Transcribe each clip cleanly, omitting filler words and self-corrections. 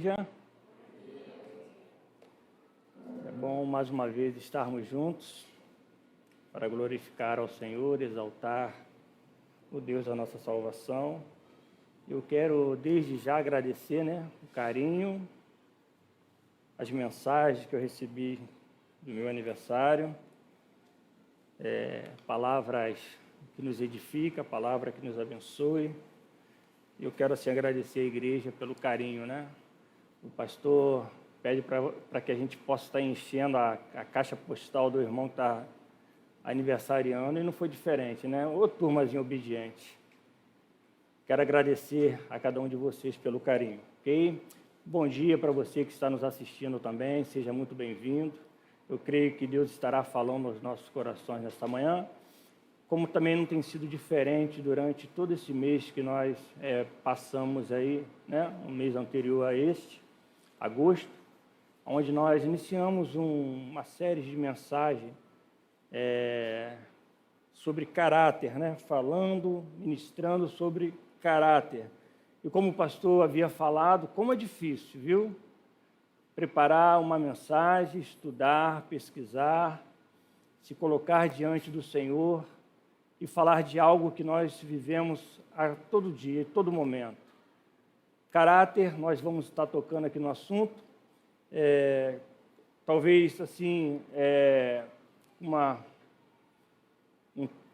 igreja. É bom mais uma vez estarmos juntos para glorificar ao Senhor, exaltar o Deus da nossa salvação. Eu quero desde já agradecer, o carinho, as mensagens que eu recebi do meu aniversário, palavras que nos edificam, palavra que nos abençoe. Eu quero assim agradecer à igreja pelo carinho, O pastor pede para que a gente possa estar enchendo a caixa postal do irmão que está aniversariando, e não foi diferente, Ô turmazinha obediente. Quero agradecer a cada um de vocês pelo carinho, ok? Bom dia para você que está nos assistindo também, seja muito bem-vindo. Eu creio que Deus estará falando aos nossos corações nesta manhã, como também não tem sido diferente durante todo esse mês que nós passamos aí, um mês anterior a este, agosto, onde nós iniciamos uma série de mensagens sobre caráter, falando, ministrando sobre caráter. E como o pastor havia falado, como é difícil, viu? Preparar uma mensagem, estudar, pesquisar, se colocar diante do Senhor e falar de algo que nós vivemos a todo dia, todo momento. Caráter, nós vamos estar tocando aqui no assunto, talvez assim,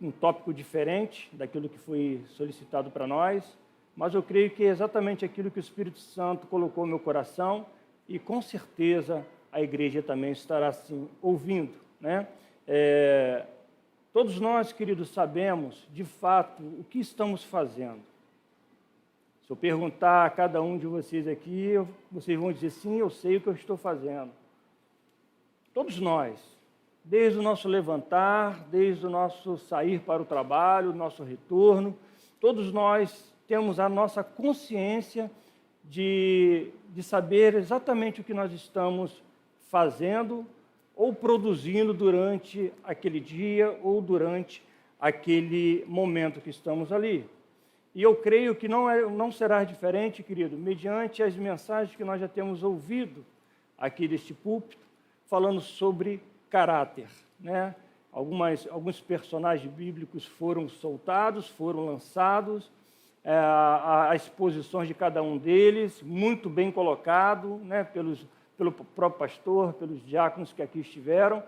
um tópico diferente daquilo que foi solicitado para nós, mas eu creio que é exatamente aquilo que o Espírito Santo colocou no meu coração e com certeza a igreja também estará assim ouvindo, Todos nós, queridos, sabemos, de fato, o que estamos fazendo. Se eu perguntar a cada um de vocês aqui, vocês vão dizer, sim, eu sei o que eu estou fazendo. Todos nós, desde o nosso levantar, desde o nosso sair para o trabalho, o nosso retorno, todos nós temos a nossa consciência de saber exatamente o que nós estamos fazendo ou produzindo durante aquele dia ou durante aquele momento que estamos ali. E eu creio que não será diferente, querido, mediante as mensagens que nós já temos ouvido aqui deste púlpito, falando sobre caráter, Alguns personagens bíblicos foram soltados, foram lançados, as exposições de cada um deles, muito bem colocado, pelo próprio pastor, pelos diáconos que aqui estiveram.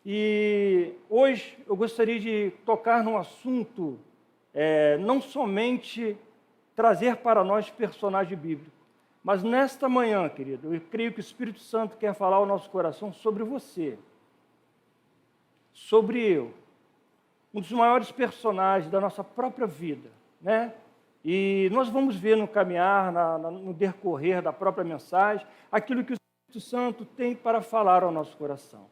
E hoje eu gostaria de tocar num assunto, não somente trazer para nós personagem bíblico, mas nesta manhã, querido, eu creio que o Espírito Santo quer falar ao nosso coração sobre você, sobre eu, um dos maiores personagens da nossa própria vida, E nós vamos ver no caminhar, no decorrer da própria mensagem, aquilo que o Espírito Santo tem para falar ao nosso coração.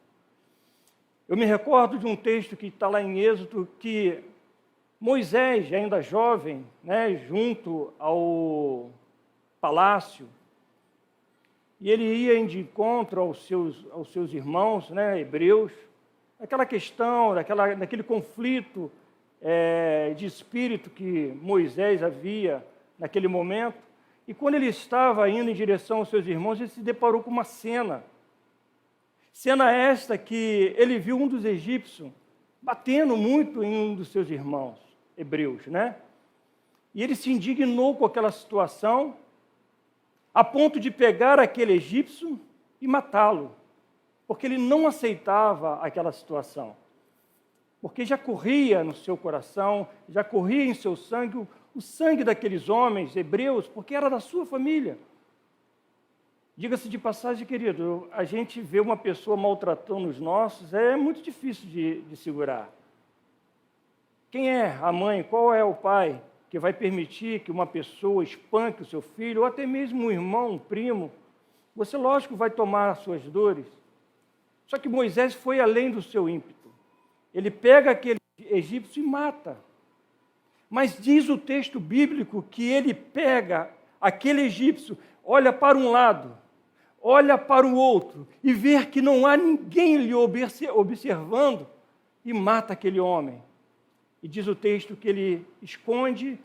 Eu me recordo de um texto que está lá em Êxodo, que Moisés, ainda jovem, junto ao palácio, e ele ia de encontro aos seus irmãos, hebreus, aquela questão, daquele conflito de espírito que Moisés havia naquele momento. E quando ele estava indo em direção aos seus irmãos, ele se deparou com uma cena. Cena esta que ele viu um dos egípcios batendo muito em um dos seus irmãos hebreus, E ele se indignou com aquela situação, a ponto de pegar aquele egípcio e matá-lo, porque ele não aceitava aquela situação. Porque já corria no seu coração, já corria em seu sangue o sangue daqueles homens hebreus, porque era da sua família. Diga-se de passagem, querido, a gente vê uma pessoa maltratando os nossos, é muito difícil de segurar. Quem é a mãe, qual é o pai que vai permitir que uma pessoa espanque o seu filho, ou até mesmo um irmão, um primo? Você, lógico, vai tomar as suas dores. Só que Moisés foi além do seu ímpeto. Ele pega aquele egípcio e mata. Mas diz o texto bíblico que ele pega aquele egípcio, olha para um lado, olha para o outro, e vê que não há ninguém lhe observando, e mata aquele homem. E diz o texto que ele esconde,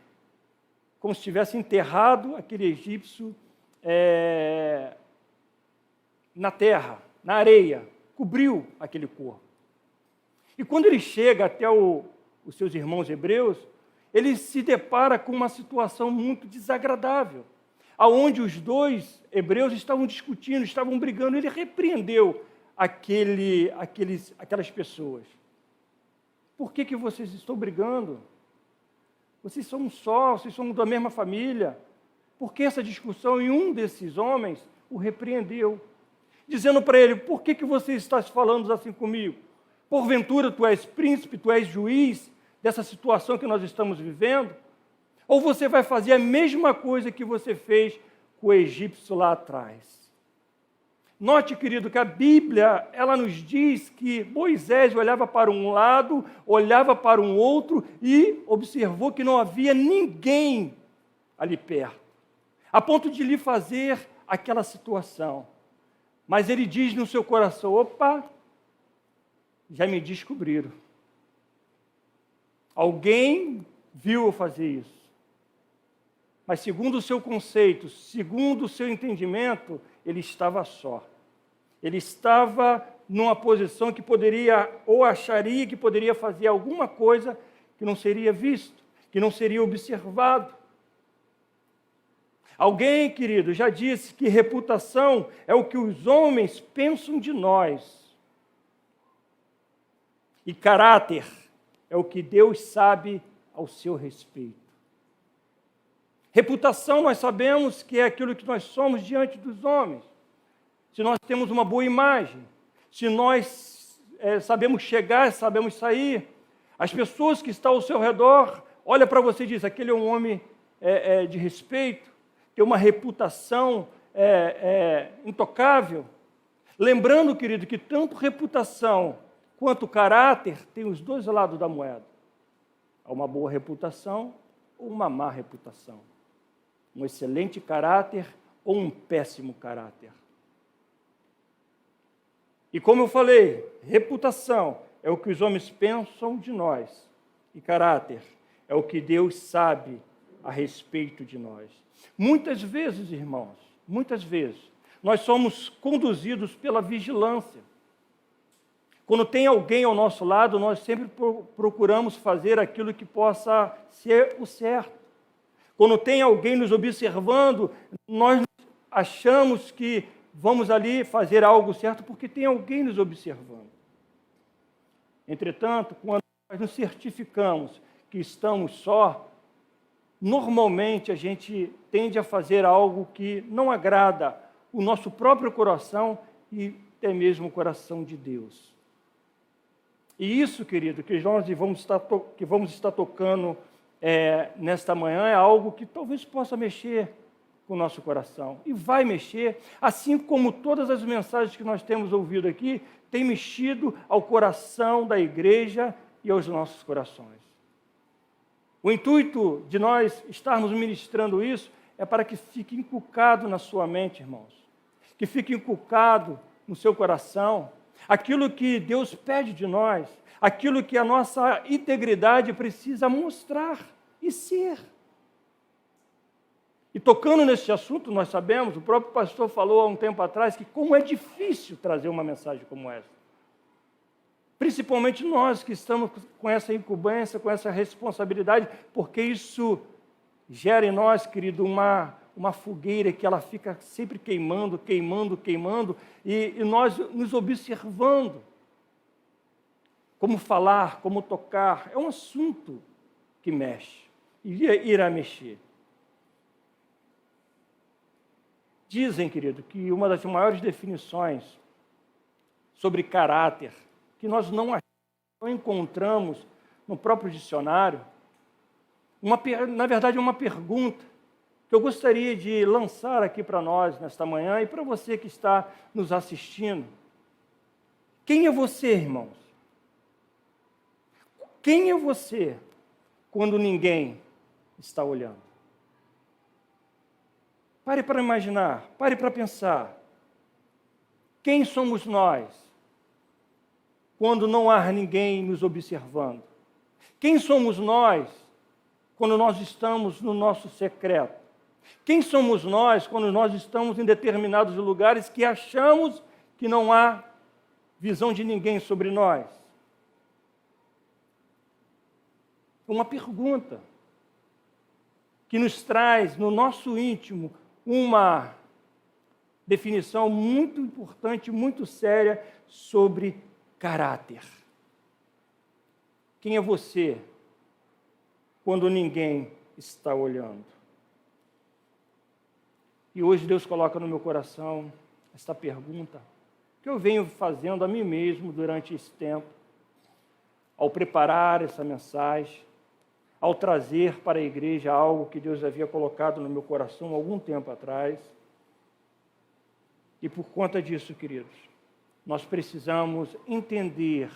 como se tivesse enterrado aquele egípcio na terra, na areia, cobriu aquele corpo. E quando ele chega até os seus irmãos hebreus, ele se depara com uma situação muito desagradável, aonde os dois hebreus estavam discutindo, estavam brigando. Ele repreendeu aquelas pessoas. Por que vocês estão brigando? Vocês são um só, vocês são da mesma família. Por que essa discussão? E um desses homens o repreendeu, dizendo para ele: por que você está falando assim comigo? Porventura tu és príncipe, tu és juiz dessa situação que nós estamos vivendo? Ou você vai fazer a mesma coisa que você fez com o egípcio lá atrás? Note, querido, que a Bíblia, ela nos diz que Moisés olhava para um lado, olhava para um outro e observou que não havia ninguém ali perto, a ponto de lhe fazer aquela situação. Mas ele diz no seu coração: opa, já me descobriram. Alguém viu eu fazer isso. Mas segundo o seu conceito, segundo o seu entendimento, ele estava só. Ele estava numa posição que poderia, ou acharia que poderia fazer alguma coisa que não seria visto, que não seria observado. Alguém, querido, já disse que reputação é o que os homens pensam de nós. E caráter é o que Deus sabe ao seu respeito. Reputação, nós sabemos que é aquilo que nós somos diante dos homens. Se nós temos uma boa imagem, se nós sabemos chegar, sabemos sair, as pessoas que estão ao seu redor olham para você e dizem: aquele é um homem de respeito, tem uma reputação intocável. Lembrando, querido, que tanto reputação quanto caráter tem os dois lados da moeda. Há uma boa reputação ou uma má reputação. Um excelente caráter ou um péssimo caráter. E como eu falei, reputação é o que os homens pensam de nós. E caráter é o que Deus sabe a respeito de nós. Muitas vezes, irmãos, muitas vezes, nós somos conduzidos pela vigilância. Quando tem alguém ao nosso lado, nós sempre procuramos fazer aquilo que possa ser o certo. Quando tem alguém nos observando, nós achamos que vamos ali fazer algo certo porque tem alguém nos observando. Entretanto, quando nós nos certificamos que estamos só, normalmente a gente tende a fazer algo que não agrada o nosso próprio coração e até mesmo o coração de Deus. E isso, querido, que nós vamos estar tocando nesta manhã é algo que talvez possa mexer com o nosso coração. E vai mexer, assim como todas as mensagens que nós temos ouvido aqui, têm mexido ao coração da igreja e aos nossos corações. O intuito de nós estarmos ministrando isso é para que fique inculcado na sua mente, irmãos. Que fique inculcado no seu coração aquilo que Deus pede de nós, aquilo que a nossa integridade precisa mostrar e ser. E tocando nesse assunto, nós sabemos, o próprio pastor falou há um tempo atrás, que como é difícil trazer uma mensagem como essa. Principalmente nós que estamos com essa incumbência, com essa responsabilidade, porque isso gera em nós, querido, uma fogueira que ela fica sempre queimando, e nós nos observando. Como falar, como tocar, é um assunto que mexe, e irá mexer. Dizem, querido, que uma das maiores definições sobre caráter, que nós não encontramos no próprio dicionário, na verdade é uma pergunta que eu gostaria de lançar aqui para nós nesta manhã e para você que está nos assistindo. Quem é você, irmãos? Quem é você quando ninguém está olhando? Pare para imaginar, pare para pensar. Quem somos nós quando não há ninguém nos observando? Quem somos nós quando nós estamos no nosso secreto? Quem somos nós quando nós estamos em determinados lugares que achamos que não há visão de ninguém sobre nós? Uma pergunta que nos traz no nosso íntimo uma definição muito importante, muito séria sobre caráter. Quem é você quando ninguém está olhando? E hoje Deus coloca no meu coração esta pergunta que eu venho fazendo a mim mesmo durante esse tempo, ao preparar essa mensagem, ao trazer para a igreja algo que Deus havia colocado no meu coração há algum tempo atrás. E por conta disso, queridos, nós precisamos entender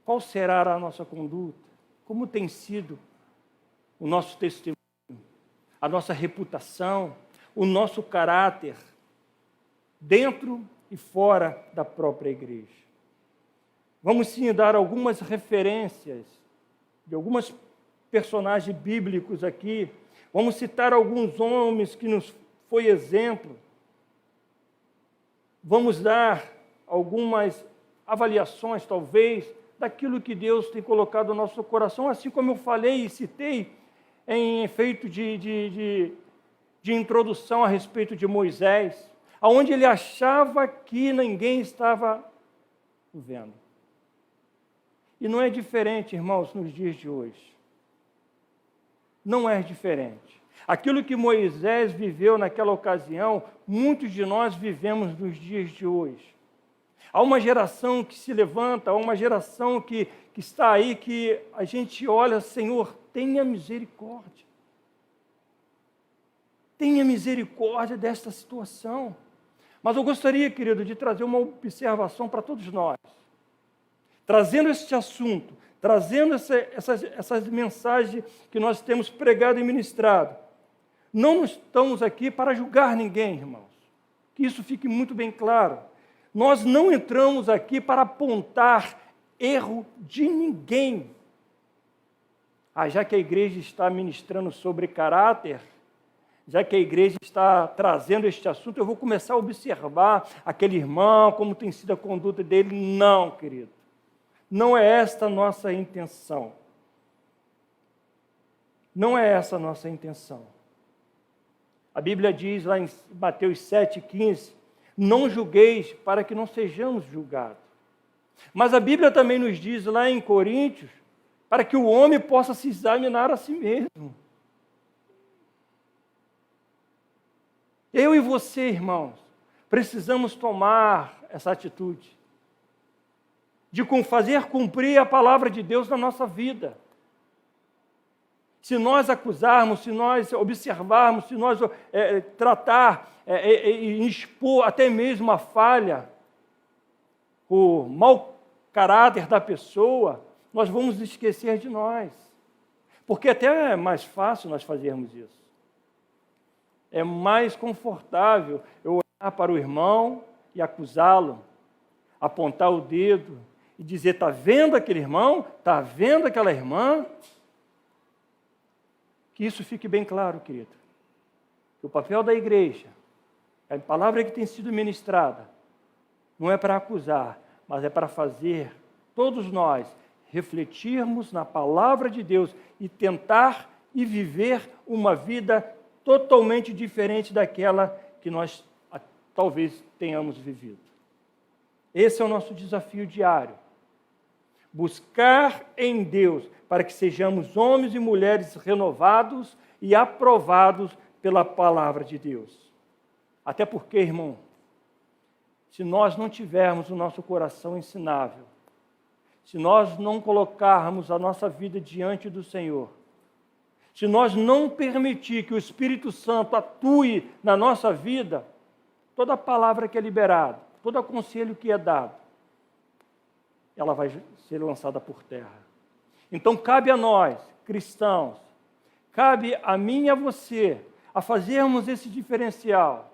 qual será a nossa conduta, como tem sido o nosso testemunho, a nossa reputação, o nosso caráter, dentro e fora da própria igreja. Vamos sim dar algumas referências de alguns personagens bíblicos aqui. Vamos citar alguns homens que nos foi exemplo. Vamos dar algumas avaliações, talvez, daquilo que Deus tem colocado no nosso coração, assim como eu falei e citei em efeito de introdução a respeito de Moisés, aonde ele achava que ninguém estava vendo. E não é diferente, irmãos, nos dias de hoje. Não é diferente. Aquilo que Moisés viveu naquela ocasião, muitos de nós vivemos nos dias de hoje. Há uma geração que se levanta, há uma geração que está aí, que a gente olha, Senhor, tenha misericórdia. Tenha misericórdia desta situação. Mas eu gostaria, querido, de trazer uma observação para todos nós. Trazendo este assunto, trazendo essas mensagens que nós temos pregado e ministrado. Não estamos aqui para julgar ninguém, irmãos. Que isso fique muito bem claro. Nós não entramos aqui para apontar erro de ninguém. Já que a igreja está ministrando sobre caráter, já que a igreja está trazendo este assunto, eu vou começar a observar aquele irmão, como tem sido a conduta dele. Não, querido. Não é esta a nossa intenção. Não é essa a nossa intenção. A Bíblia diz lá em Mateus 7,15, não julgueis para que não sejamos julgados. Mas a Bíblia também nos diz lá em Coríntios, para que o homem possa se examinar a si mesmo. Eu e você, irmãos, precisamos tomar essa atitude de fazer cumprir a palavra de Deus na nossa vida. Se nós acusarmos, se nós observarmos, se nós tratar e expor até mesmo a falha, o mau caráter da pessoa, nós vamos esquecer de nós. Porque até é mais fácil nós fazermos isso. É mais confortável eu olhar para o irmão e acusá-lo, apontar o dedo e dizer, está vendo aquele irmão? Está vendo aquela irmã? Que isso fique bem claro, querido. Que o papel da igreja, a palavra que tem sido ministrada, não é para acusar, mas é para fazer todos nós refletirmos na palavra de Deus e tentar e viver uma vida totalmente diferente daquela que nós talvez tenhamos vivido. Esse é o nosso desafio diário. Buscar em Deus para que sejamos homens e mulheres renovados e aprovados pela palavra de Deus. Até porque, irmão, se nós não tivermos o nosso coração ensinável, se nós não colocarmos a nossa vida diante do Senhor, se nós não permitir que o Espírito Santo atue na nossa vida, toda palavra que é liberada, todo conselho que é dado, ela vai ser lançada por terra. Então, cabe a nós, cristãos, cabe a mim e a você, a fazermos esse diferencial,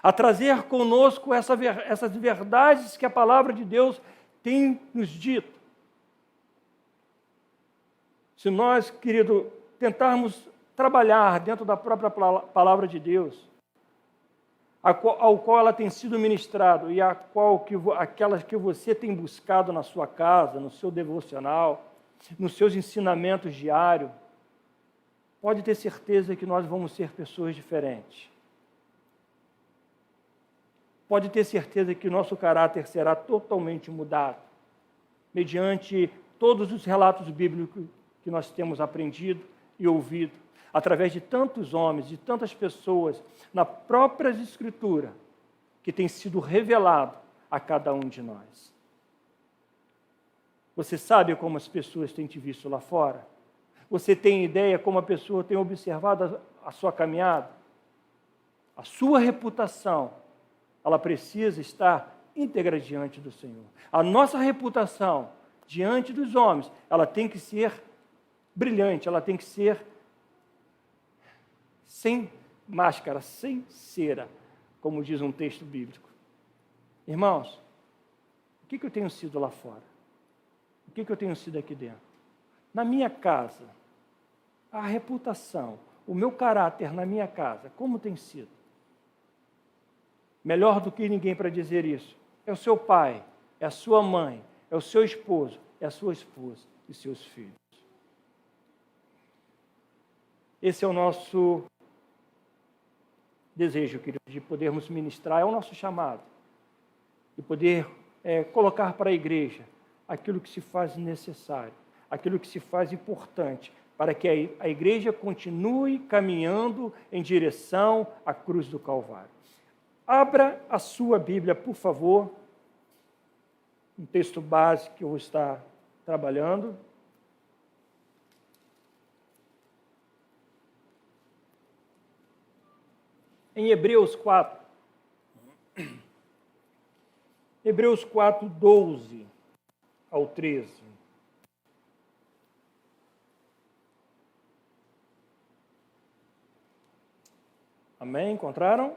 a trazer conosco essas verdades que a palavra de Deus tem nos dito. Se nós, querido, tentarmos trabalhar dentro da própria palavra de Deus, ao qual ela tem sido ministrado e aquelas que você tem buscado na sua casa, no seu devocional, nos seus ensinamentos diários, pode ter certeza que nós vamos ser pessoas diferentes. Pode ter certeza que nosso caráter será totalmente mudado, mediante todos os relatos bíblicos que nós temos aprendido e ouvido, através de tantos homens, de tantas pessoas, na própria Escritura, que tem sido revelado a cada um de nós. Você sabe como as pessoas têm te visto lá fora? Você tem ideia como a pessoa tem observado a sua caminhada? A sua reputação, ela precisa estar íntegra diante do Senhor. A nossa reputação diante dos homens, ela tem que ser brilhante, ela tem que ser sem máscara, sem cera, como diz um texto bíblico. Irmãos, o que eu tenho sido lá fora? O que eu tenho sido aqui dentro? Na minha casa, a reputação, o meu caráter na minha casa, como tem sido? Melhor do que ninguém para dizer isso, é o seu pai, é a sua mãe, é o seu esposo, é a sua esposa e seus filhos. Esse é o nosso desejo, querido, de podermos ministrar, é o nosso chamado, de poder colocar para a igreja aquilo que se faz necessário, aquilo que se faz importante, para que a igreja continue caminhando em direção à cruz do Calvário. Abra a sua Bíblia, por favor, um texto base que eu vou estar trabalhando. Em Hebreus 4. Hebreus 4, 12 ao 13. Amém? Encontraram?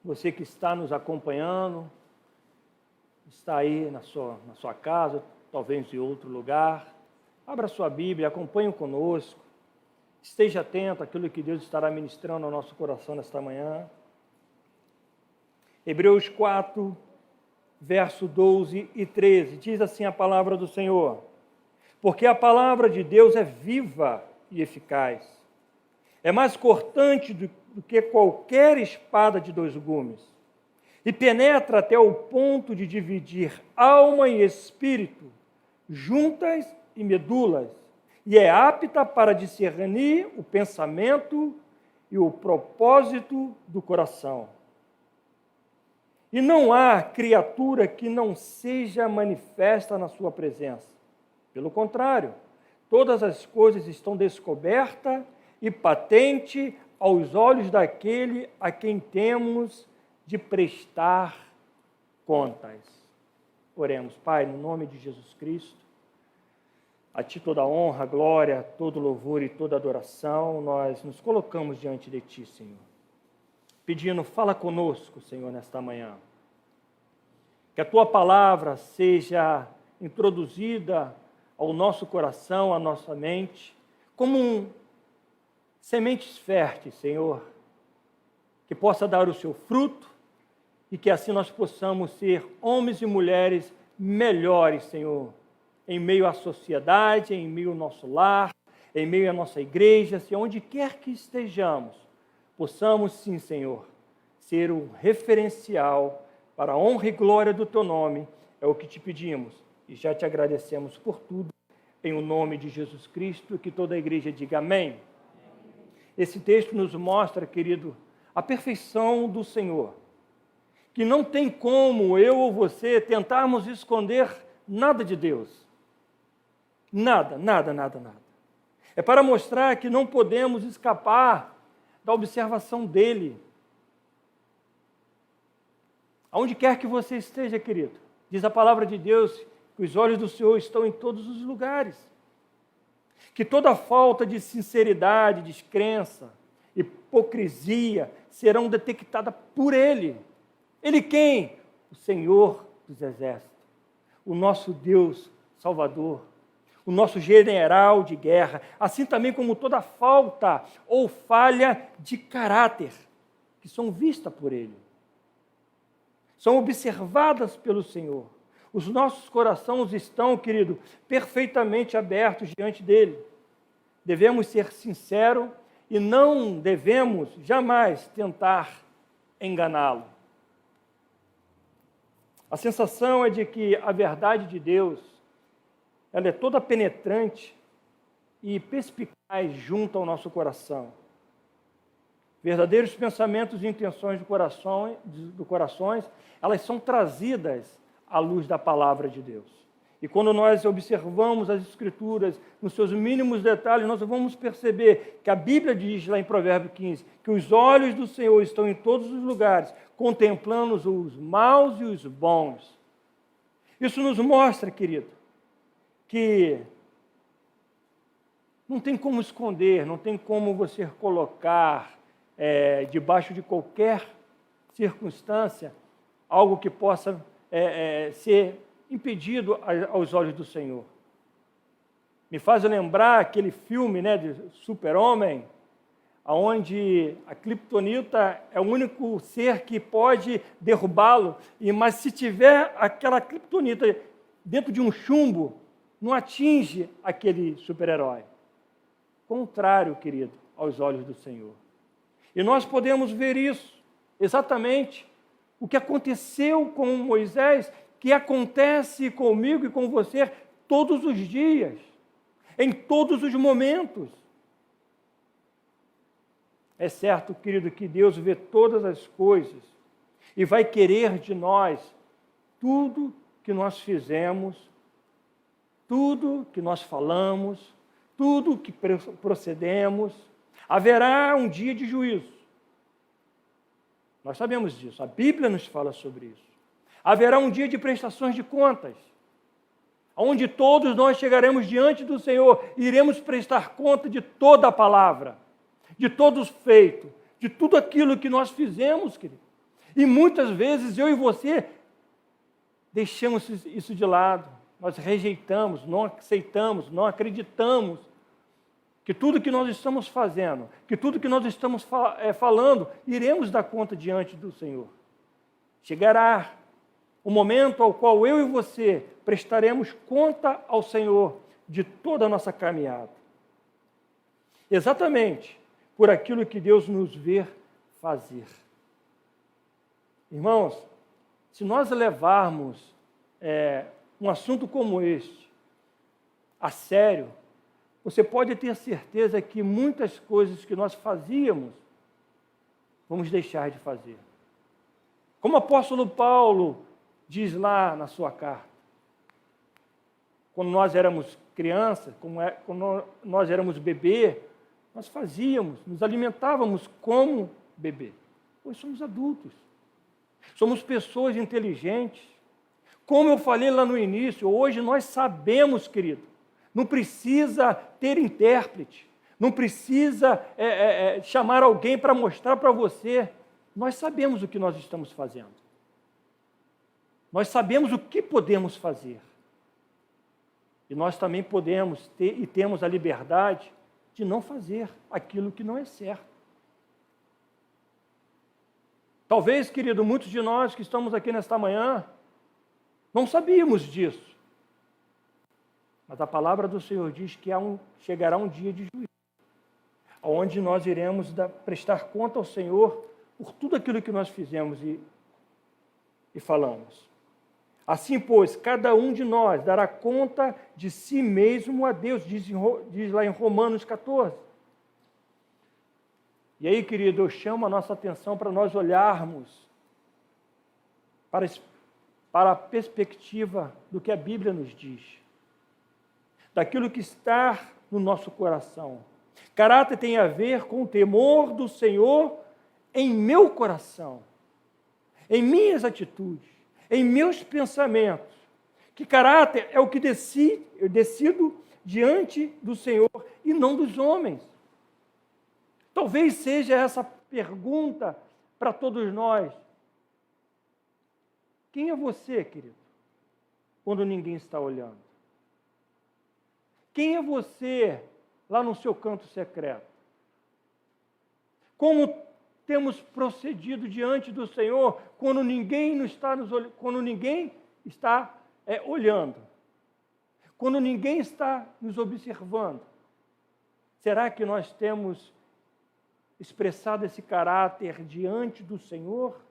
Você que está nos acompanhando, está aí na sua casa, talvez em outro lugar, abra sua Bíblia, acompanhe conosco, esteja atento àquilo que Deus estará ministrando ao nosso coração nesta manhã. Hebreus 4, verso 12 e 13, diz assim a palavra do Senhor: porque a palavra de Deus é viva e eficaz, é mais cortante do que qualquer espada de 2 gumes, e penetra até o ponto de dividir alma e espírito, juntas e medulas, e é apta para discernir o pensamento e o propósito do coração. E não há criatura que não seja manifesta na sua presença. Pelo contrário, todas as coisas estão descobertas e patentes aos olhos daquele a quem temos de prestar contas. Oremos. Pai, no nome de Jesus Cristo, a Ti toda honra, glória, todo louvor e toda adoração, nós nos colocamos diante de Ti, Senhor, pedindo, fala conosco, Senhor, nesta manhã. Que a Tua palavra seja introduzida ao nosso coração, à nossa mente, como sementes férteis, Senhor, que possa dar o seu fruto e que assim nós possamos ser homens e mulheres melhores, Senhor, em meio à sociedade, em meio ao nosso lar, em meio à nossa igreja, se onde quer que estejamos, possamos sim, Senhor, ser um referencial para a honra e glória do Teu nome, é o que te pedimos e já te agradecemos por tudo, em o nome de Jesus Cristo, que toda a igreja diga amém. Esse texto nos mostra, querido, a perfeição do Senhor, que não tem como eu ou você tentarmos esconder nada de Deus. Nada, nada, nada, nada. É para mostrar que não podemos escapar da observação dEle. Aonde quer que você esteja, querido, diz a palavra de Deus que os olhos do Senhor estão em todos os lugares. Que toda falta de sinceridade, descrença, hipocrisia serão detectadas por Ele. Ele quem? O Senhor dos Exércitos, o nosso Deus Salvador, o nosso general de guerra, assim também como toda falta ou falha de caráter, que são vistas por Ele, são observadas pelo Senhor. Os nossos corações estão, querido, perfeitamente abertos diante dEle. Devemos ser sinceros e não devemos jamais tentar enganá-lo. A sensação é de que a verdade de Deus, ela é toda penetrante e perspicaz junto ao nosso coração. Verdadeiros pensamentos e intenções do corações, elas são trazidas à luz da palavra de Deus. E quando nós observamos as Escrituras nos seus mínimos detalhes, nós vamos perceber que a Bíblia diz lá em Provérbios 15, que os olhos do Senhor estão em todos os lugares, contemplando os maus e os bons. Isso nos mostra, querido, que não tem como esconder, não tem como você colocar debaixo de qualquer circunstância algo que possa ser impedido aos olhos do Senhor. Me faz lembrar aquele filme, de Super-Homem, onde a Kryptonita é o único ser que pode derrubá-lo, mas se tiver aquela Kryptonita dentro de um chumbo, não atinge aquele super-herói. Contrário, querido, aos olhos do Senhor. E nós podemos ver isso, exatamente o que aconteceu com Moisés, que acontece comigo e com você todos os dias, em todos os momentos. É certo, querido, que Deus vê todas as coisas e vai querer de nós tudo que nós fizemos, tudo que nós falamos, tudo que procedemos. Haverá um dia de juízo. Nós sabemos disso, a Bíblia nos fala sobre isso. Haverá um dia de prestações de contas, onde todos nós chegaremos diante do Senhor e iremos prestar conta de toda a palavra, de todo o feito, de tudo aquilo que nós fizemos, querido. E muitas vezes eu e você deixamos isso de lado, nós rejeitamos, não aceitamos, não acreditamos que tudo que nós estamos fazendo, que tudo que nós estamos falando, iremos dar conta diante do Senhor. Chegará o momento ao qual eu e você prestaremos conta ao Senhor de toda a nossa caminhada. Exatamente por aquilo que Deus nos vê fazer. Irmãos, se nós levarmos um assunto como este a sério, você pode ter certeza que muitas coisas que nós fazíamos, vamos deixar de fazer. Como o apóstolo Paulo diz lá na sua carta, quando nós éramos crianças, quando nós éramos bebê, nós fazíamos, nos alimentávamos como bebê. Hoje somos adultos, somos pessoas inteligentes. Como eu falei lá no início, hoje nós sabemos, querido, não precisa ter intérprete, não precisa chamar alguém para mostrar para você. Nós sabemos o que nós estamos fazendo. Nós sabemos o que podemos fazer. E nós também podemos ter e temos a liberdade de não fazer aquilo que não é certo. Talvez, querido, muitos de nós que estamos aqui nesta manhã não sabíamos disso. Mas a palavra do Senhor diz que chegará um dia de juízo, onde nós iremos prestar conta ao Senhor por tudo aquilo que nós fizemos e falamos. Assim, pois, cada um de nós dará conta de si mesmo a Deus, diz lá em Romanos 14. E aí, querido, eu chamo a nossa atenção para nós olharmos para a perspectiva do que a Bíblia nos diz, daquilo que está no nosso coração. Caráter tem a ver com o temor do Senhor em meu coração, em minhas atitudes, em meus pensamentos. Que caráter é o que eu decido diante do Senhor e não dos homens. Talvez seja essa pergunta para todos nós. Quem é você, querido, quando ninguém está olhando? Quem é você lá no seu canto secreto? Como temos procedido diante do Senhor quando ninguém está olhando? Quando ninguém está nos observando? Será que nós temos expressado esse caráter diante do Senhor?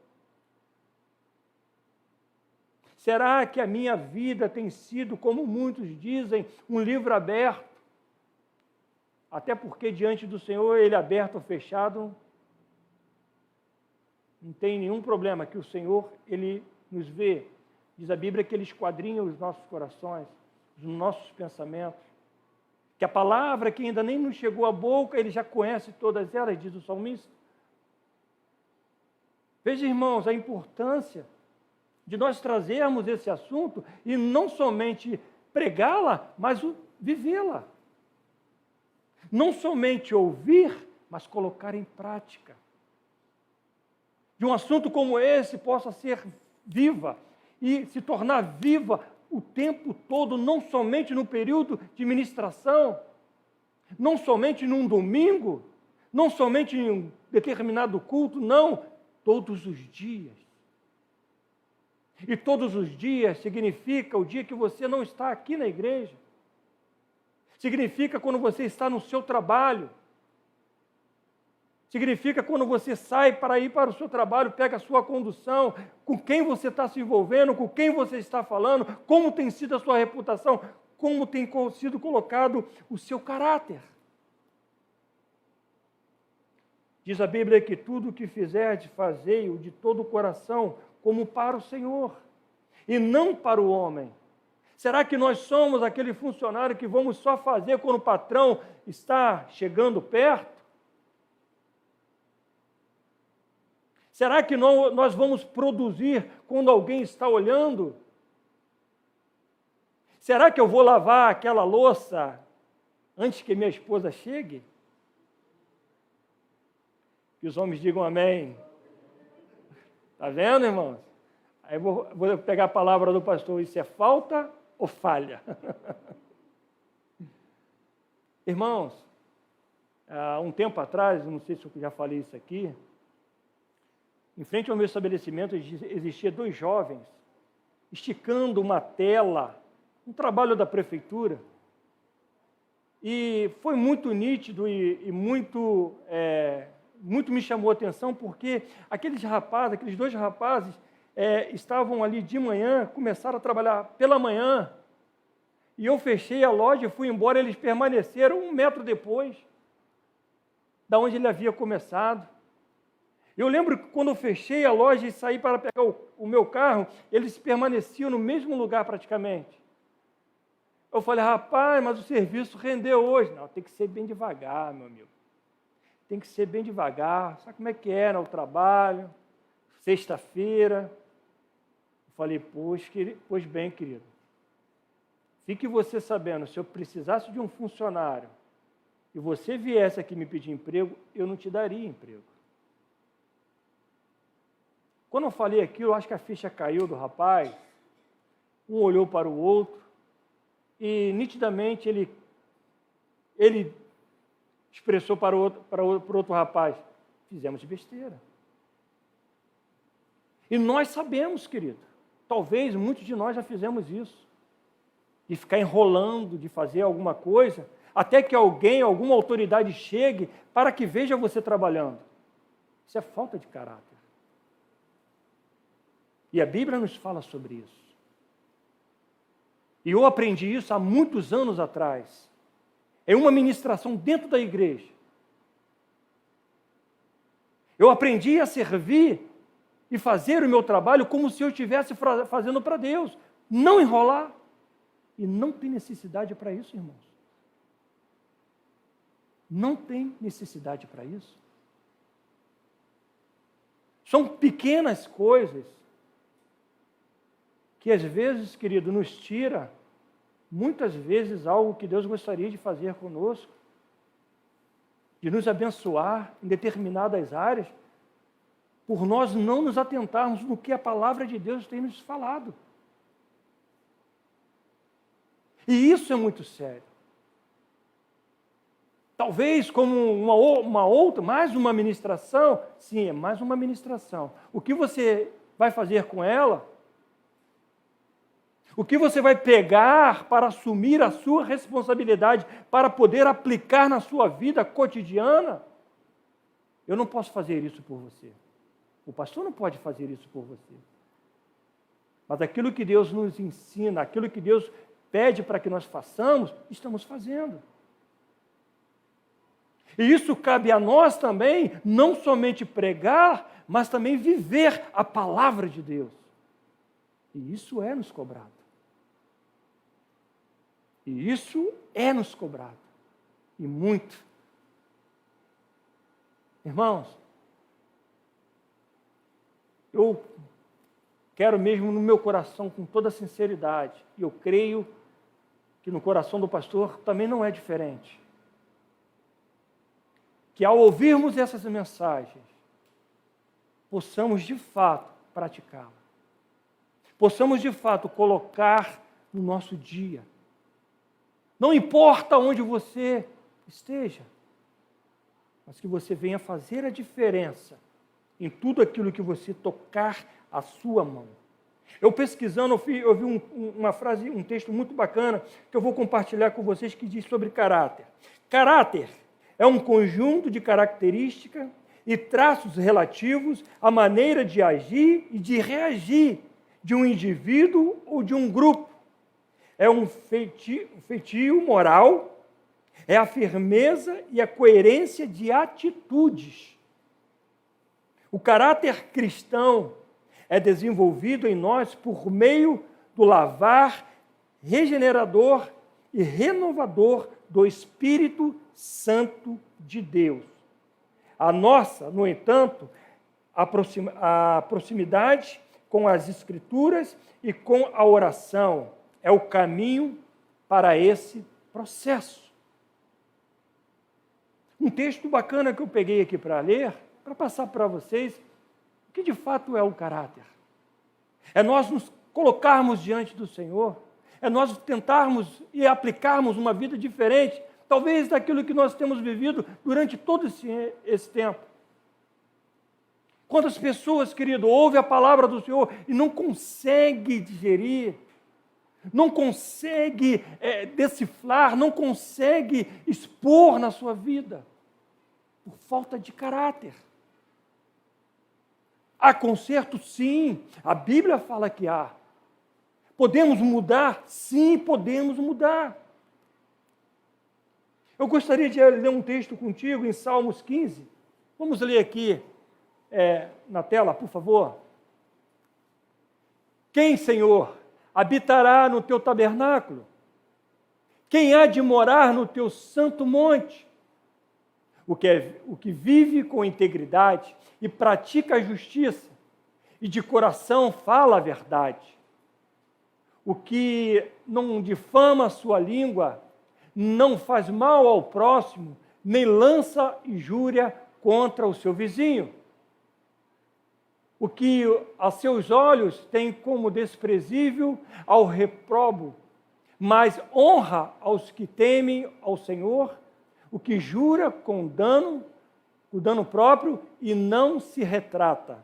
Será que a minha vida tem sido, como muitos dizem, um livro aberto? Até porque diante do Senhor, ele aberto ou fechado, não tem nenhum problema, que o Senhor, ele nos vê. Diz a Bíblia que ele esquadrinha os nossos corações, os nossos pensamentos. Que a palavra que ainda nem nos chegou à boca, ele já conhece todas elas, diz o salmista. Veja, irmãos, a importância de nós trazermos esse assunto e não somente pregá-la, mas vivê-la. Não somente ouvir, mas colocar em prática. De um assunto como esse possa ser viva e se tornar viva o tempo todo, não somente no período de ministração, não somente num domingo, não somente em um determinado culto, não, todos os dias. E todos os dias significa o dia que você não está aqui na igreja. Significa quando você está no seu trabalho. Significa quando você sai para ir para o seu trabalho, pega a sua condução, com quem você está se envolvendo, com quem você está falando, como tem sido a sua reputação, como tem sido colocado o seu caráter. Diz a Bíblia que tudo o que fizerdes, fazei-o de todo o coração, como para o Senhor, e não para o homem. Será que nós somos aquele funcionário que vamos só fazer quando o patrão está chegando perto? Será que nós vamos produzir quando alguém está olhando? Será que eu vou lavar aquela louça antes que minha esposa chegue? Que os homens digam amém. Está vendo, irmãos? Aí eu vou pegar a palavra do pastor, isso é falta ou falha? Irmãos, há um tempo atrás, não sei se eu já falei isso aqui, em frente ao meu estabelecimento existia 2 jovens esticando uma tela, um trabalho da prefeitura, e foi muito nítido e muito me chamou a atenção, porque aqueles 2 rapazes, estavam ali de manhã, começaram a trabalhar pela manhã, e eu fechei a loja e fui embora, eles permaneceram 1 metro depois, da onde ele havia começado. Eu lembro que quando eu fechei a loja e saí para pegar o meu carro, eles permaneciam no mesmo lugar praticamente. Eu falei, rapaz, mas o serviço rendeu hoje. Não, tem que ser bem devagar, meu amigo. Tem que ser bem devagar. Sabe como é que era o trabalho? Sexta-feira. Eu falei, pois bem, querido. Fique você sabendo, se eu precisasse de um funcionário e você viesse aqui me pedir emprego, eu não te daria emprego. Quando eu falei aquilo, eu acho que a ficha caiu do rapaz. Um olhou para o outro e nitidamente ele expressou para o outro rapaz, fizemos besteira. E nós sabemos, querido, talvez muitos de nós já fizemos isso, de ficar enrolando, de fazer alguma coisa, até que alguém, alguma autoridade chegue para que veja você trabalhando. Isso é falta de caráter. E a Bíblia nos fala sobre isso. E eu aprendi isso há muitos anos atrás, em uma ministração dentro da igreja. Eu aprendi a servir e fazer o meu trabalho como se eu estivesse fazendo para Deus, não enrolar. E não tem necessidade para isso, irmãos. Não tem necessidade para isso. São pequenas coisas que às vezes, querido, nos tira, muitas vezes, algo que Deus gostaria de fazer conosco, de nos abençoar em determinadas áreas, por nós não nos atentarmos no que a palavra de Deus tem nos falado. E isso é muito sério. Talvez como mais uma ministração. Sim, é mais uma ministração. O que você vai fazer com ela? O que você vai pegar para assumir a sua responsabilidade, para poder aplicar na sua vida cotidiana? Eu não posso fazer isso por você. O pastor não pode fazer isso por você. Mas aquilo que Deus nos ensina, aquilo que Deus pede para que nós façamos, estamos fazendo. E isso cabe a nós também, não somente pregar, mas também viver a palavra de Deus. E isso é nos cobrado. E isso é nos cobrado. E muito. Irmãos, eu quero mesmo no meu coração, com toda sinceridade, e eu creio que no coração do pastor também não é diferente, que ao ouvirmos essas mensagens, possamos de fato praticá-las. Possamos de fato colocar no nosso dia. Não importa onde você esteja, mas que você venha fazer a diferença em tudo aquilo que você tocar a sua mão. Eu pesquisando, eu vi uma frase, um texto muito bacana, que eu vou compartilhar com vocês, que diz sobre caráter. Caráter é um conjunto de características e traços relativos à maneira de agir e de reagir de um indivíduo ou de um grupo. É um feitio moral, é a firmeza e a coerência de atitudes. O caráter cristão é desenvolvido em nós por meio do lavar regenerador e renovador do Espírito Santo de Deus. A nossa, no entanto, a proximidade com as Escrituras e com a oração é o caminho para esse processo. Um texto bacana que eu peguei aqui para ler, para passar para vocês, o que de fato é o caráter. É nós nos colocarmos diante do Senhor, é nós tentarmos e aplicarmos uma vida diferente, talvez daquilo que nós temos vivido durante todo esse tempo. Quantas pessoas, querido, ouvem a palavra do Senhor e não conseguem digerir, não consegue decifrar, não consegue expor na sua vida, por falta de caráter. Há conserto? Sim, a Bíblia fala que há. Podemos mudar? Sim, podemos mudar. Eu gostaria de ler um texto contigo em Salmos 15. Vamos ler aqui na tela, por favor. Quem, Senhor, habitará no teu tabernáculo? Quem há de morar no teu santo monte? O que vive com integridade e pratica a justiça, e de coração fala a verdade. O que não difama a sua língua, não faz mal ao próximo, nem lança injúria contra o seu vizinho. O que a seus olhos tem como desprezível ao reprobo, mas honra aos que temem ao Senhor, o que jura com o dano próprio e não se retrata.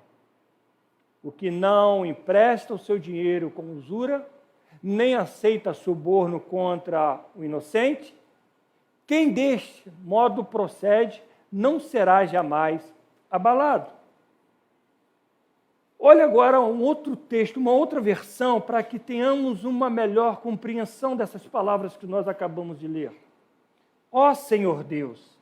O que não empresta o seu dinheiro com usura, nem aceita suborno contra o inocente, quem deste modo procede, não será jamais abalado. Olha agora um outro texto, uma outra versão, para que tenhamos uma melhor compreensão dessas palavras que nós acabamos de ler. Ó Senhor Deus,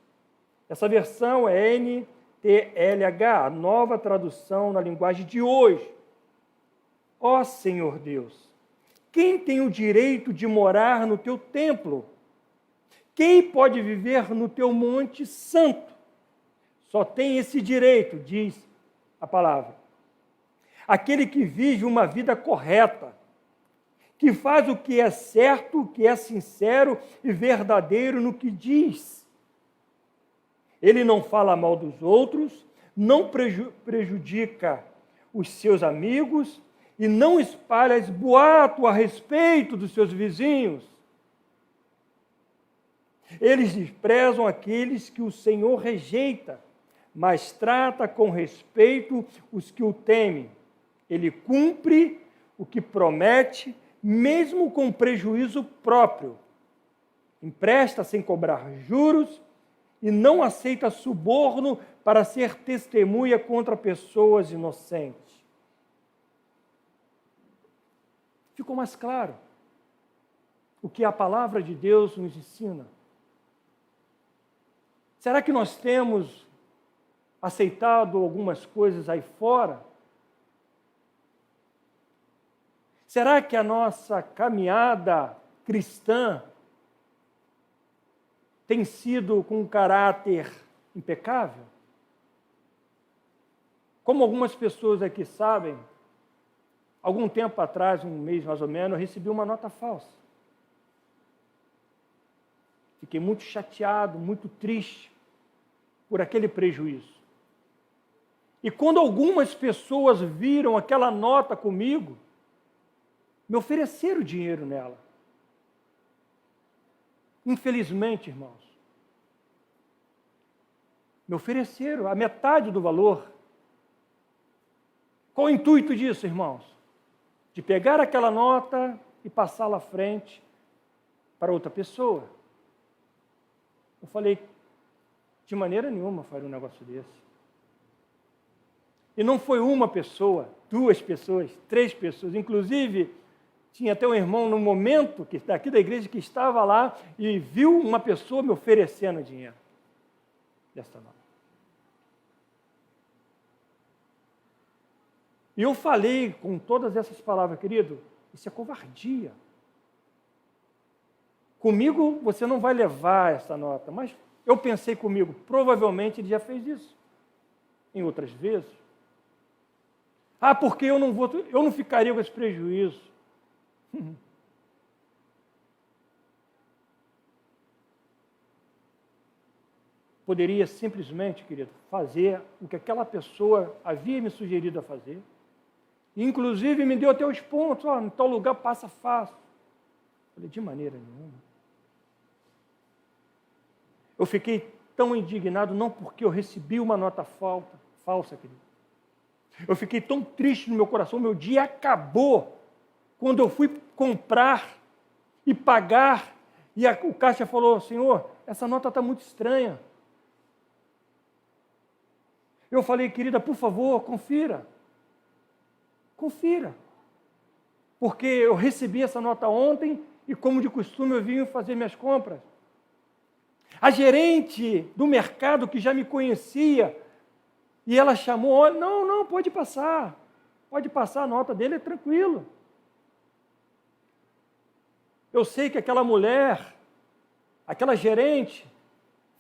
essa versão é NTLH, a nova tradução na linguagem de hoje. Ó Senhor Deus, quem tem o direito de morar no teu templo? Quem pode viver no teu monte santo? Só tem esse direito, diz a palavra. Aquele que vive uma vida correta, que faz o que é certo, que é sincero e verdadeiro no que diz. Ele não fala mal dos outros, não prejudica os seus amigos e não espalha boato a respeito dos seus vizinhos. Eles desprezam aqueles que o Senhor rejeita, mas trata com respeito os que o temem. Ele cumpre o que promete, mesmo com prejuízo próprio. Empresta sem cobrar juros e não aceita suborno para ser testemunha contra pessoas inocentes. Ficou mais claro o que a palavra de Deus nos ensina? Será que nós temos aceitado algumas coisas aí fora? Será que a nossa caminhada cristã tem sido com um caráter impecável? Como algumas pessoas aqui sabem, algum tempo atrás, um mês mais ou menos, eu recebi uma nota falsa. Fiquei muito chateado, muito triste por aquele prejuízo. E quando algumas pessoas viram aquela nota comigo, me ofereceram dinheiro nela. Infelizmente, irmãos, me ofereceram a metade do valor. Qual o intuito disso, irmãos? De pegar aquela nota e passá-la à frente para outra pessoa. Eu falei, de maneira nenhuma faria um negócio desse. E não foi uma pessoa, 2 pessoas, 3 pessoas. Inclusive, tinha até um irmão no momento, que daqui da igreja, que estava lá e viu uma pessoa me oferecendo dinheiro. Desta nota. E eu falei com todas essas palavras, querido, isso é covardia. Comigo você não vai levar essa nota, mas eu pensei comigo, provavelmente ele já fez isso em outras vezes. Ah, porque eu não ficaria com esse prejuízo. Poderia simplesmente, querido, fazer o que aquela pessoa havia me sugerido a fazer. Inclusive me deu até os pontos, em tal lugar passa fácil. Falei, de maneira nenhuma. Eu fiquei tão indignado, não porque eu recebi uma nota falsa, querido. Eu fiquei tão triste no meu coração, meu dia acabou quando eu fui comprar e pagar, e o caixa falou, Senhor, essa nota está muito estranha. Eu falei, querida, por favor, confira. Confira. Porque eu recebi essa nota ontem e, como de costume, eu vim fazer minhas compras. A gerente do mercado, que já me conhecia, e ela chamou, não, pode passar, a nota dele é tranquilo. Eu sei que aquela mulher, aquela gerente,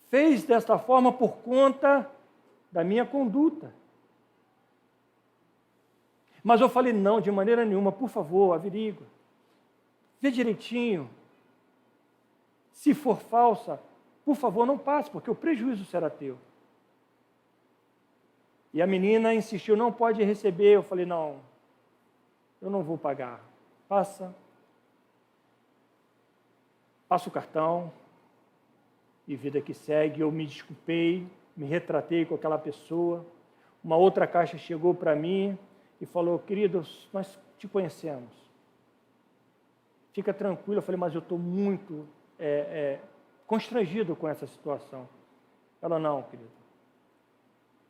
fez desta forma por conta da minha conduta. Mas eu falei, não, de maneira nenhuma, por favor, averigua. Vê direitinho. Se for falsa, por favor, não passe, porque o prejuízo será teu. E a menina insistiu, não pode receber. Eu falei, não, eu não vou pagar. Passa o cartão e vida que segue. Eu me desculpei, me retratei com aquela pessoa. Uma outra caixa chegou para mim e falou, querido, nós te conhecemos. Fica tranquilo. Eu falei, mas eu estou muito constrangido com essa situação. Ela, não, querido.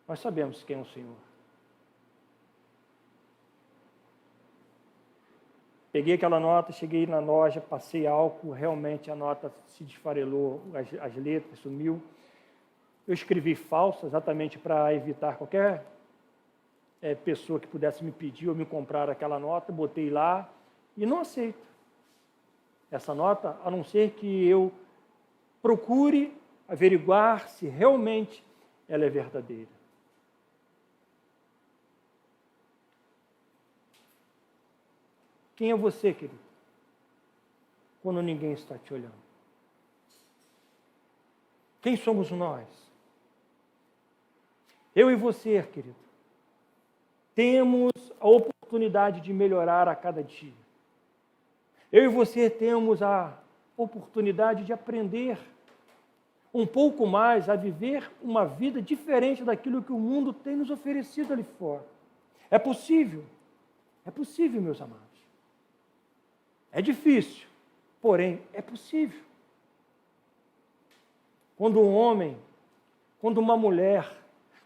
Nós sabemos quem é o Senhor. Peguei aquela nota, cheguei na loja, passei álcool, realmente a nota se desfarelou, as letras sumiu. Eu escrevi falso, exatamente para evitar qualquer pessoa que pudesse me pedir ou me comprar aquela nota, botei lá e não aceito essa nota, a não ser que eu procure averiguar se realmente ela é verdadeira. Quem é você, querido? Quando ninguém está te olhando. Quem somos nós? Eu e você, querido, temos a oportunidade de melhorar a cada dia. Eu e você temos a oportunidade de aprender um pouco mais a viver uma vida diferente daquilo que o mundo tem nos oferecido ali fora. É possível, meus amados. É difícil, porém é possível. Quando um homem, quando uma mulher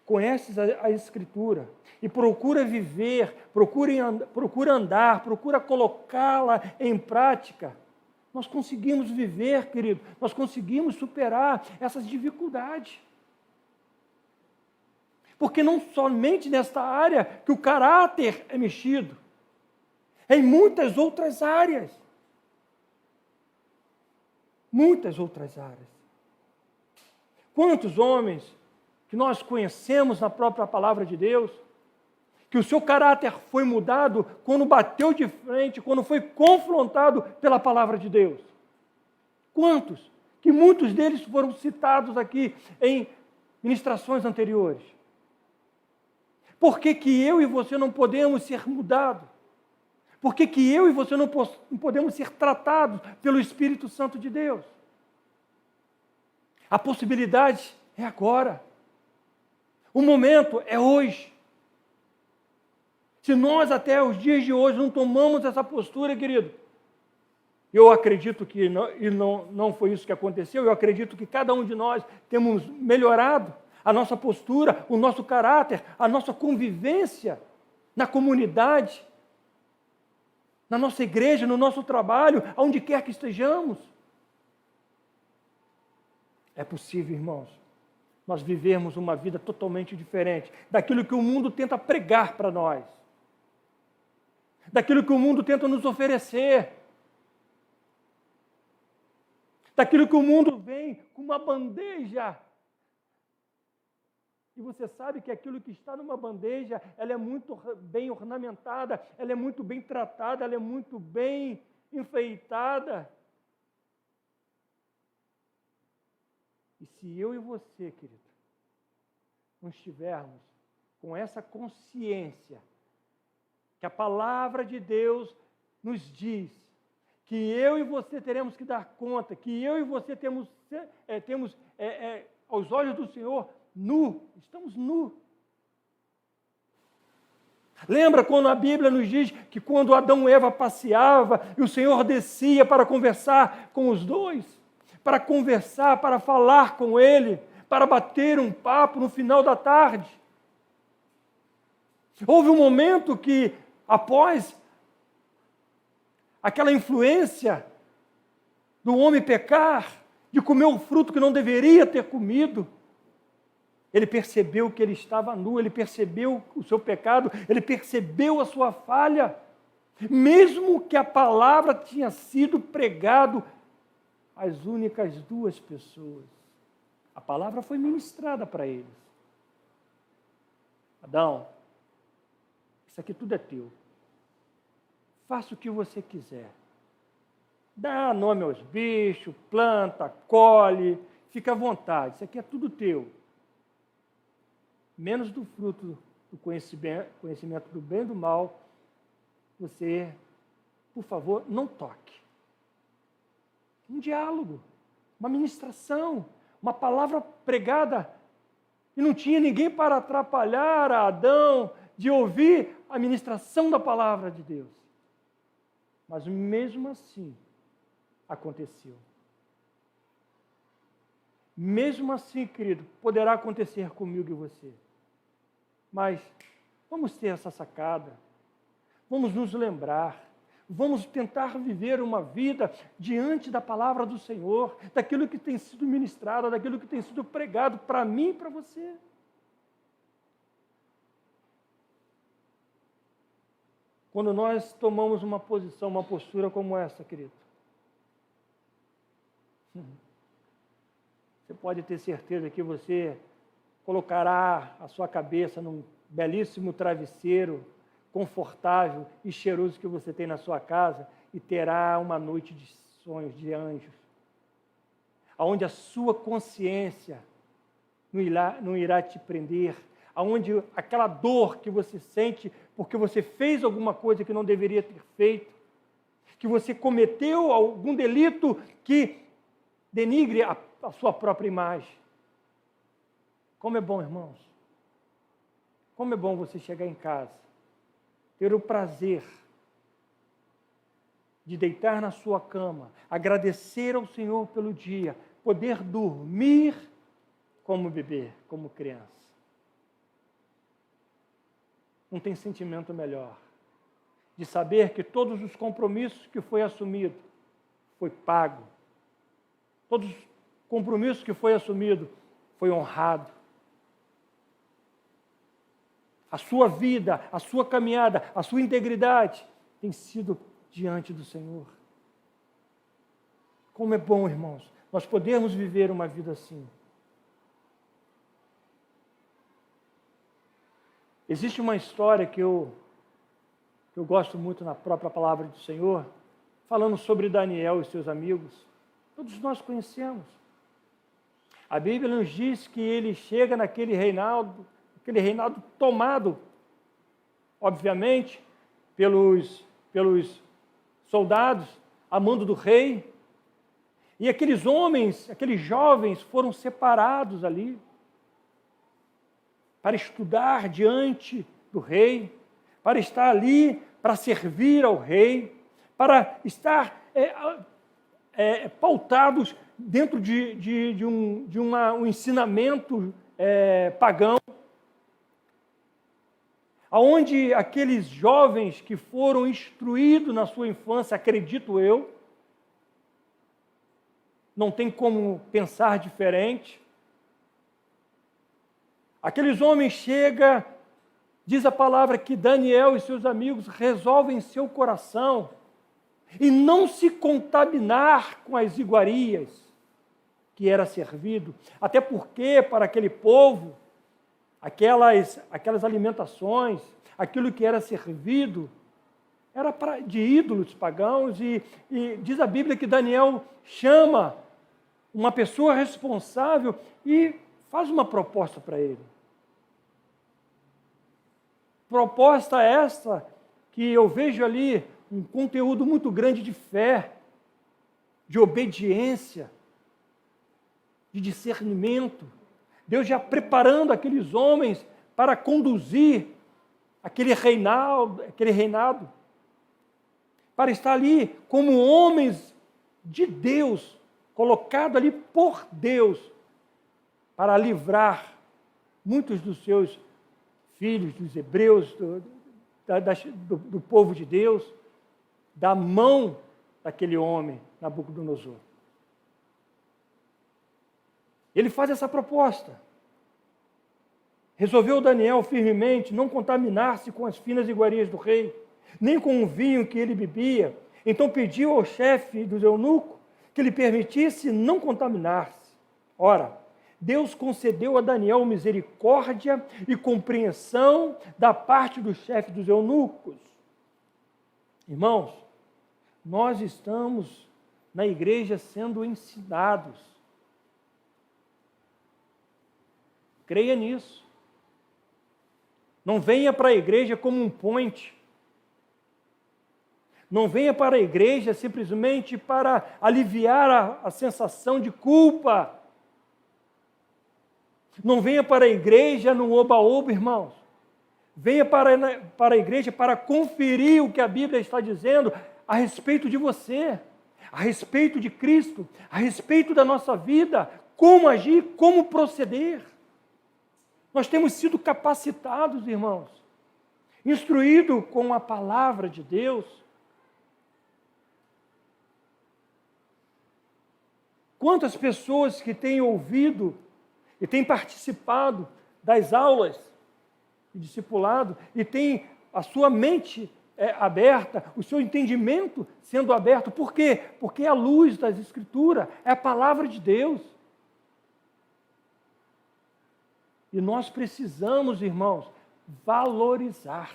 conhece a Escritura e procura viver, procura andar, procura colocá-la em prática, nós conseguimos viver, querido, nós conseguimos superar essas dificuldades. Porque não somente nesta área que o caráter é mexido, em muitas outras áreas. Muitas outras áreas. Quantos homens que nós conhecemos na própria palavra de Deus, que o seu caráter foi mudado quando bateu de frente, quando foi confrontado pela palavra de Deus? Quantos? Que muitos deles foram citados aqui em ministrações anteriores. Por que que eu e você não podemos ser mudados? Por que que eu e você não podemos ser tratados pelo Espírito Santo de Deus? A possibilidade é agora. O momento é hoje. Se nós até os dias de hoje não tomamos essa postura, querido, eu acredito que não foi isso que aconteceu, eu acredito que cada um de nós temos melhorado a nossa postura, o nosso caráter, a nossa convivência na comunidade, na nossa igreja, no nosso trabalho, aonde quer que estejamos. É possível, irmãos, nós vivermos uma vida totalmente diferente daquilo que o mundo tenta pregar para nós, daquilo que o mundo tenta nos oferecer, daquilo que o mundo vem com uma bandeja. E você sabe que aquilo que está numa bandeja, ela é muito bem ornamentada, ela é muito bem tratada, ela é muito bem enfeitada. E se eu e você, querido, não estivermos com essa consciência que a palavra de Deus nos diz, que eu e você teremos que dar conta, que eu e você temos aos olhos do Senhor, estamos nu. Lembra quando a Bíblia nos diz que quando Adão e Eva passeavam e o Senhor descia para conversar com os dois, para conversar, para falar com ele, para bater um papo no final da tarde. Houve um momento que, após aquela influência do homem pecar, de comer o fruto que não deveria ter comido, ele percebeu que ele estava nu, ele percebeu o seu pecado, ele percebeu a sua falha, mesmo que a palavra tinha sido pregado às únicas duas pessoas. A palavra foi ministrada para eles. Adão, isso aqui tudo é teu. Faça o que você quiser. Dá nome aos bichos, planta, colhe, fica à vontade. Isso aqui é tudo teu. Menos do fruto do conhecimento do bem e do mal, você, por favor, não toque. Um diálogo, uma ministração, uma palavra pregada. E não tinha ninguém para atrapalhar a Adão de ouvir a ministração da palavra de Deus. Mas mesmo assim, aconteceu. Mesmo assim, querido, poderá acontecer comigo e você. Mas vamos ter essa sacada, vamos nos lembrar, vamos tentar viver uma vida diante da palavra do Senhor, daquilo que tem sido ministrado, daquilo que tem sido pregado para mim e para você. Quando nós tomamos uma posição, uma postura como essa, querido, você pode ter certeza que você colocará a sua cabeça num belíssimo travesseiro confortável e cheiroso que você tem na sua casa e terá uma noite de sonhos de anjos, aonde a sua consciência não irá te prender, aonde aquela dor que você sente porque você fez alguma coisa que não deveria ter feito, que você cometeu algum delito que denigre a a sua própria imagem. Como é bom, irmãos. Como é bom você chegar em casa, ter o prazer de deitar na sua cama, agradecer ao Senhor pelo dia, poder dormir como bebê, como criança. Não tem sentimento melhor de saber que todos os compromissos que foi assumido, foi pago. Todos os compromissos que foi assumido, foi honrado. A sua vida, a sua caminhada, a sua integridade tem sido diante do Senhor. Como é bom, irmãos, nós podermos viver uma vida assim. Existe uma história que eu gosto muito na própria palavra do Senhor, falando sobre Daniel e seus amigos. Todos nós conhecemos. A Bíblia nos diz que ele chega naquele reinado tomado, obviamente, pelos soldados, a mando do rei. E aqueles homens, aqueles jovens foram separados ali para estudar diante do rei, para estar ali, para servir ao rei, para estar pautados dentro de um ensinamento pagão, aonde aqueles jovens que foram instruídos na sua infância, acredito eu, não tem como pensar diferente. Aqueles homens chegam, diz a palavra que Daniel e seus amigos resolvem em seu coração e não se contaminar com as iguarias que era servido, até porque para aquele povo, aquelas alimentações, aquilo que era servido, era de ídolos pagãos, e diz a Bíblia que Daniel chama uma pessoa responsável e faz uma proposta para ele. Proposta esta que eu vejo ali um conteúdo muito grande de fé, de obediência, de discernimento. Deus já preparando aqueles homens para conduzir aquele reinado, para estar ali como homens de Deus, colocado ali por Deus, para livrar muitos dos seus filhos, dos hebreus, do povo de Deus, da mão daquele homem, Nabucodonosor. Ele faz essa proposta. Resolveu Daniel firmemente não contaminar-se com as finas iguarias do rei, nem com o vinho que ele bebia. Então pediu ao chefe dos eunucos que lhe permitisse não contaminar-se. Ora, Deus concedeu a Daniel misericórdia e compreensão da parte do chefe dos eunucos. Irmãos, nós estamos na igreja sendo ensinados. Creia nisso. Não venha para a igreja como um point. Não venha para a igreja simplesmente para aliviar a sensação de culpa. Não venha para a igreja num oba-oba, irmãos. Venha para a igreja para conferir o que a Bíblia está dizendo a respeito de você, a respeito de Cristo, a respeito da nossa vida, como agir, como proceder. Nós temos sido capacitados, irmãos, instruídos com a palavra de Deus. Quantas pessoas que têm ouvido e têm participado das aulas de discipulado e têm a sua mente aberta, o seu entendimento sendo aberto. Por quê? Porque é a luz das Escrituras, é a palavra de Deus. E nós precisamos, irmãos, valorizar.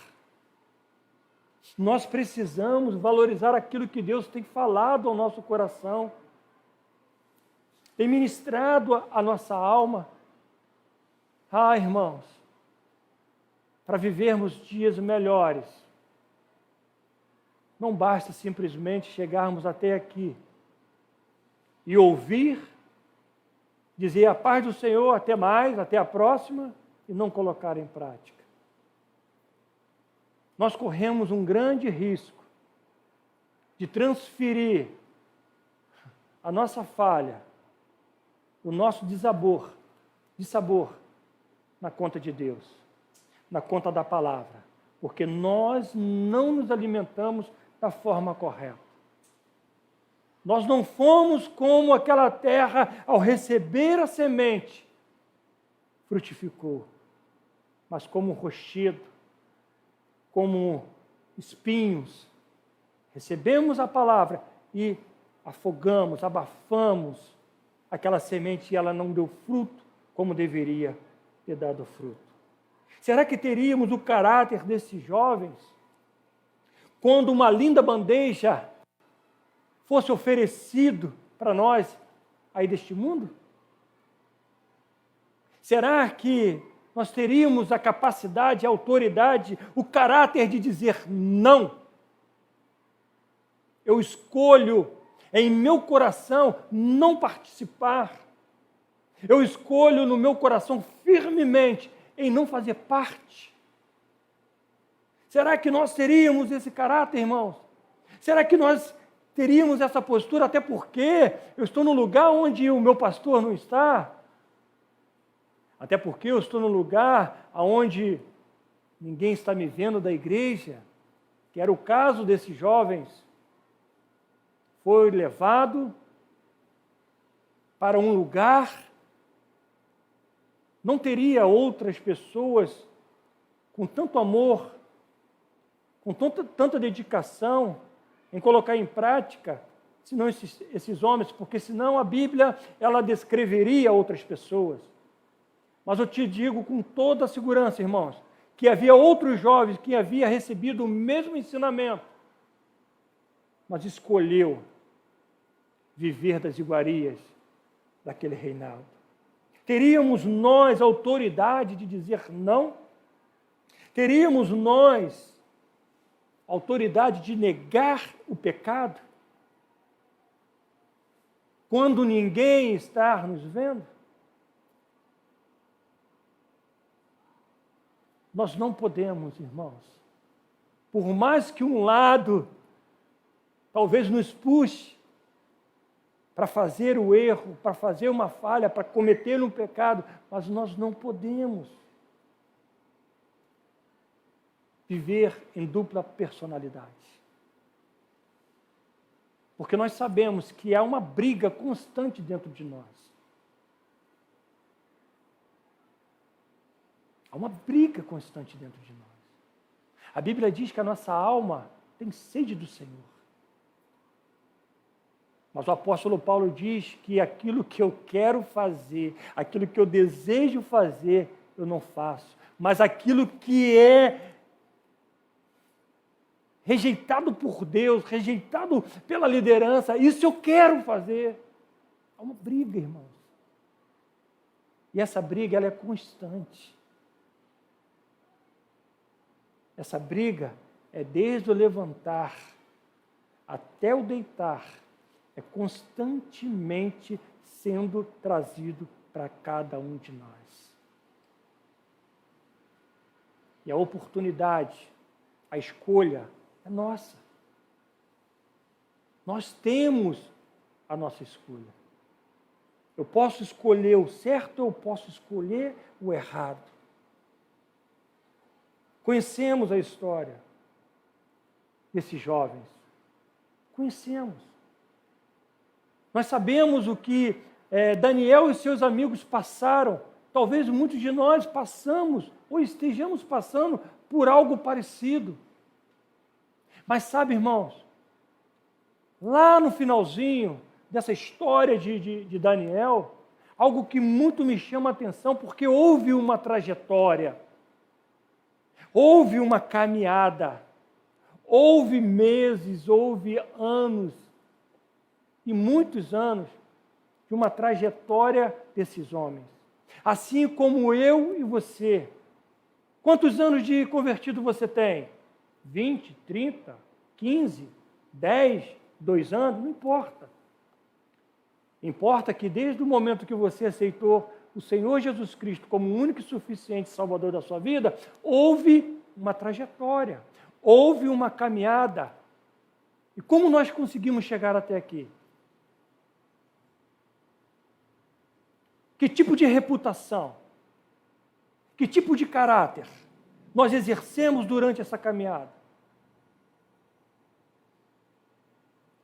Nós precisamos valorizar aquilo que Deus tem falado ao nosso coração, tem ministrado a nossa alma. Ah, irmãos, para vivermos dias melhores, não basta simplesmente chegarmos até aqui e ouvir dizer a paz do Senhor, até mais, até a próxima, e não colocar em prática. Nós corremos um grande risco de transferir a nossa falha, o nosso dissabor na conta de Deus, na conta da palavra, porque nós não nos alimentamos da forma correta. Nós não fomos como aquela terra, ao receber a semente, frutificou, mas como rochedo, como espinhos. Recebemos a palavra e afogamos, abafamos aquela semente e ela não deu fruto como deveria ter dado fruto. Será que teríamos o caráter desses jovens quando uma linda bandeja fosse oferecido para nós aí deste mundo? Será que nós teríamos a capacidade, a autoridade, o caráter de dizer não? Eu escolho em meu coração não participar. Eu escolho no meu coração firmemente em não fazer parte. Será que nós teríamos esse caráter, irmãos? Será que nós teríamos essa postura, até porque eu estou num lugar onde o meu pastor não está? Até porque eu estou num lugar onde ninguém está me vendo da igreja, que era o caso desses jovens. Foi levado para um lugar, não teria outras pessoas com tanto amor, com tanta dedicação em colocar em prática, senão esses homens, porque senão a Bíblia ela descreveria outras pessoas. Mas eu te digo com toda a segurança, irmãos, que havia outros jovens que haviam recebido o mesmo ensinamento, mas escolheu viver das iguarias daquele reinado. Teríamos nós autoridade de dizer não? Teríamos nós autoridade de negar o pecado quando ninguém está nos vendo? Nós não podemos, irmãos, por mais que um lado talvez nos puxe para fazer o erro, para fazer uma falha, para cometer um pecado, mas nós não podemos viver em dupla personalidade. Porque nós sabemos que há uma briga constante dentro de nós. Há uma briga constante dentro de nós. A Bíblia diz que a nossa alma tem sede do Senhor. Mas o apóstolo Paulo diz que aquilo que eu quero fazer, aquilo que eu desejo fazer, eu não faço. Mas aquilo que é rejeitado por Deus, rejeitado pela liderança, isso eu quero fazer. Há uma briga, irmãos. E essa briga, ela é constante. Essa briga é desde o levantar até o deitar, é constantemente sendo trazido para cada um de nós. E a oportunidade, a escolha é nossa. Nós temos a nossa escolha. Eu posso escolher o certo, eu posso escolher o errado. Conhecemos a história desses jovens. Conhecemos. Nós sabemos o que Daniel e seus amigos passaram. Talvez muitos de nós passamos ou estejamos passando por algo parecido. Mas sabe, irmãos, lá no finalzinho dessa história de Daniel, algo que muito me chama a atenção, porque houve uma trajetória, houve uma caminhada, houve meses, houve anos, e muitos anos, de uma trajetória desses homens. Assim como eu e você. Quantos anos de convertido você tem? 20, 30, 15, 10, 2 anos? Não importa. Importa que desde o momento que você aceitou o Senhor Jesus Cristo como o único e suficiente Salvador da sua vida, houve uma trajetória, houve uma caminhada. E como nós conseguimos chegar até aqui? Que tipo de reputação, que tipo de caráter nós exercemos durante essa caminhada?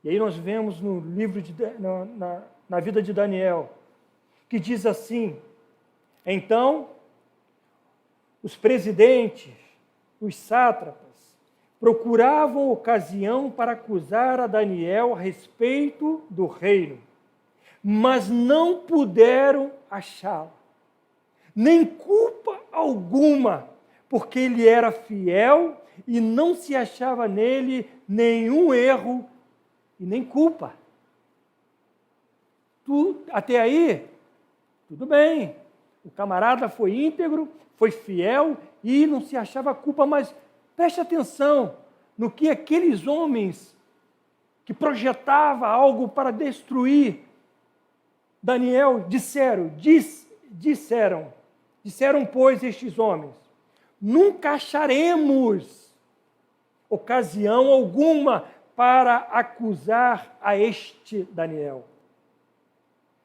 E aí nós vemos no livro na vida de Daniel, que diz assim: então, os presidentes, os sátrapas, procuravam ocasião para acusar a Daniel a respeito do reino, mas não puderam achá-lo, nem culpa alguma, porque ele era fiel e não se achava nele nenhum erro e nem culpa. Até aí, tudo bem. O camarada foi íntegro, foi fiel e não se achava culpa, mas preste atenção no que aqueles homens que projetavam algo para destruir Daniel disseram, pois, estes homens: nunca acharemos ocasião alguma para acusar a este Daniel,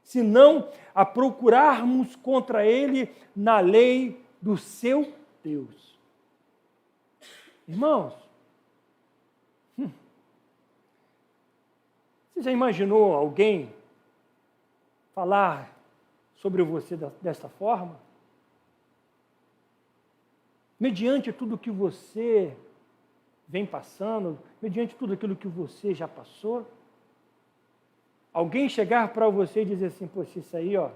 senão a procurarmos contra ele na lei do seu Deus. Irmãos, você já imaginou alguém falar sobre você desta forma? Mediante tudo que você vem passando, mediante tudo aquilo que você já passou, alguém chegar para você e dizer assim: poxa, isso aí, ó,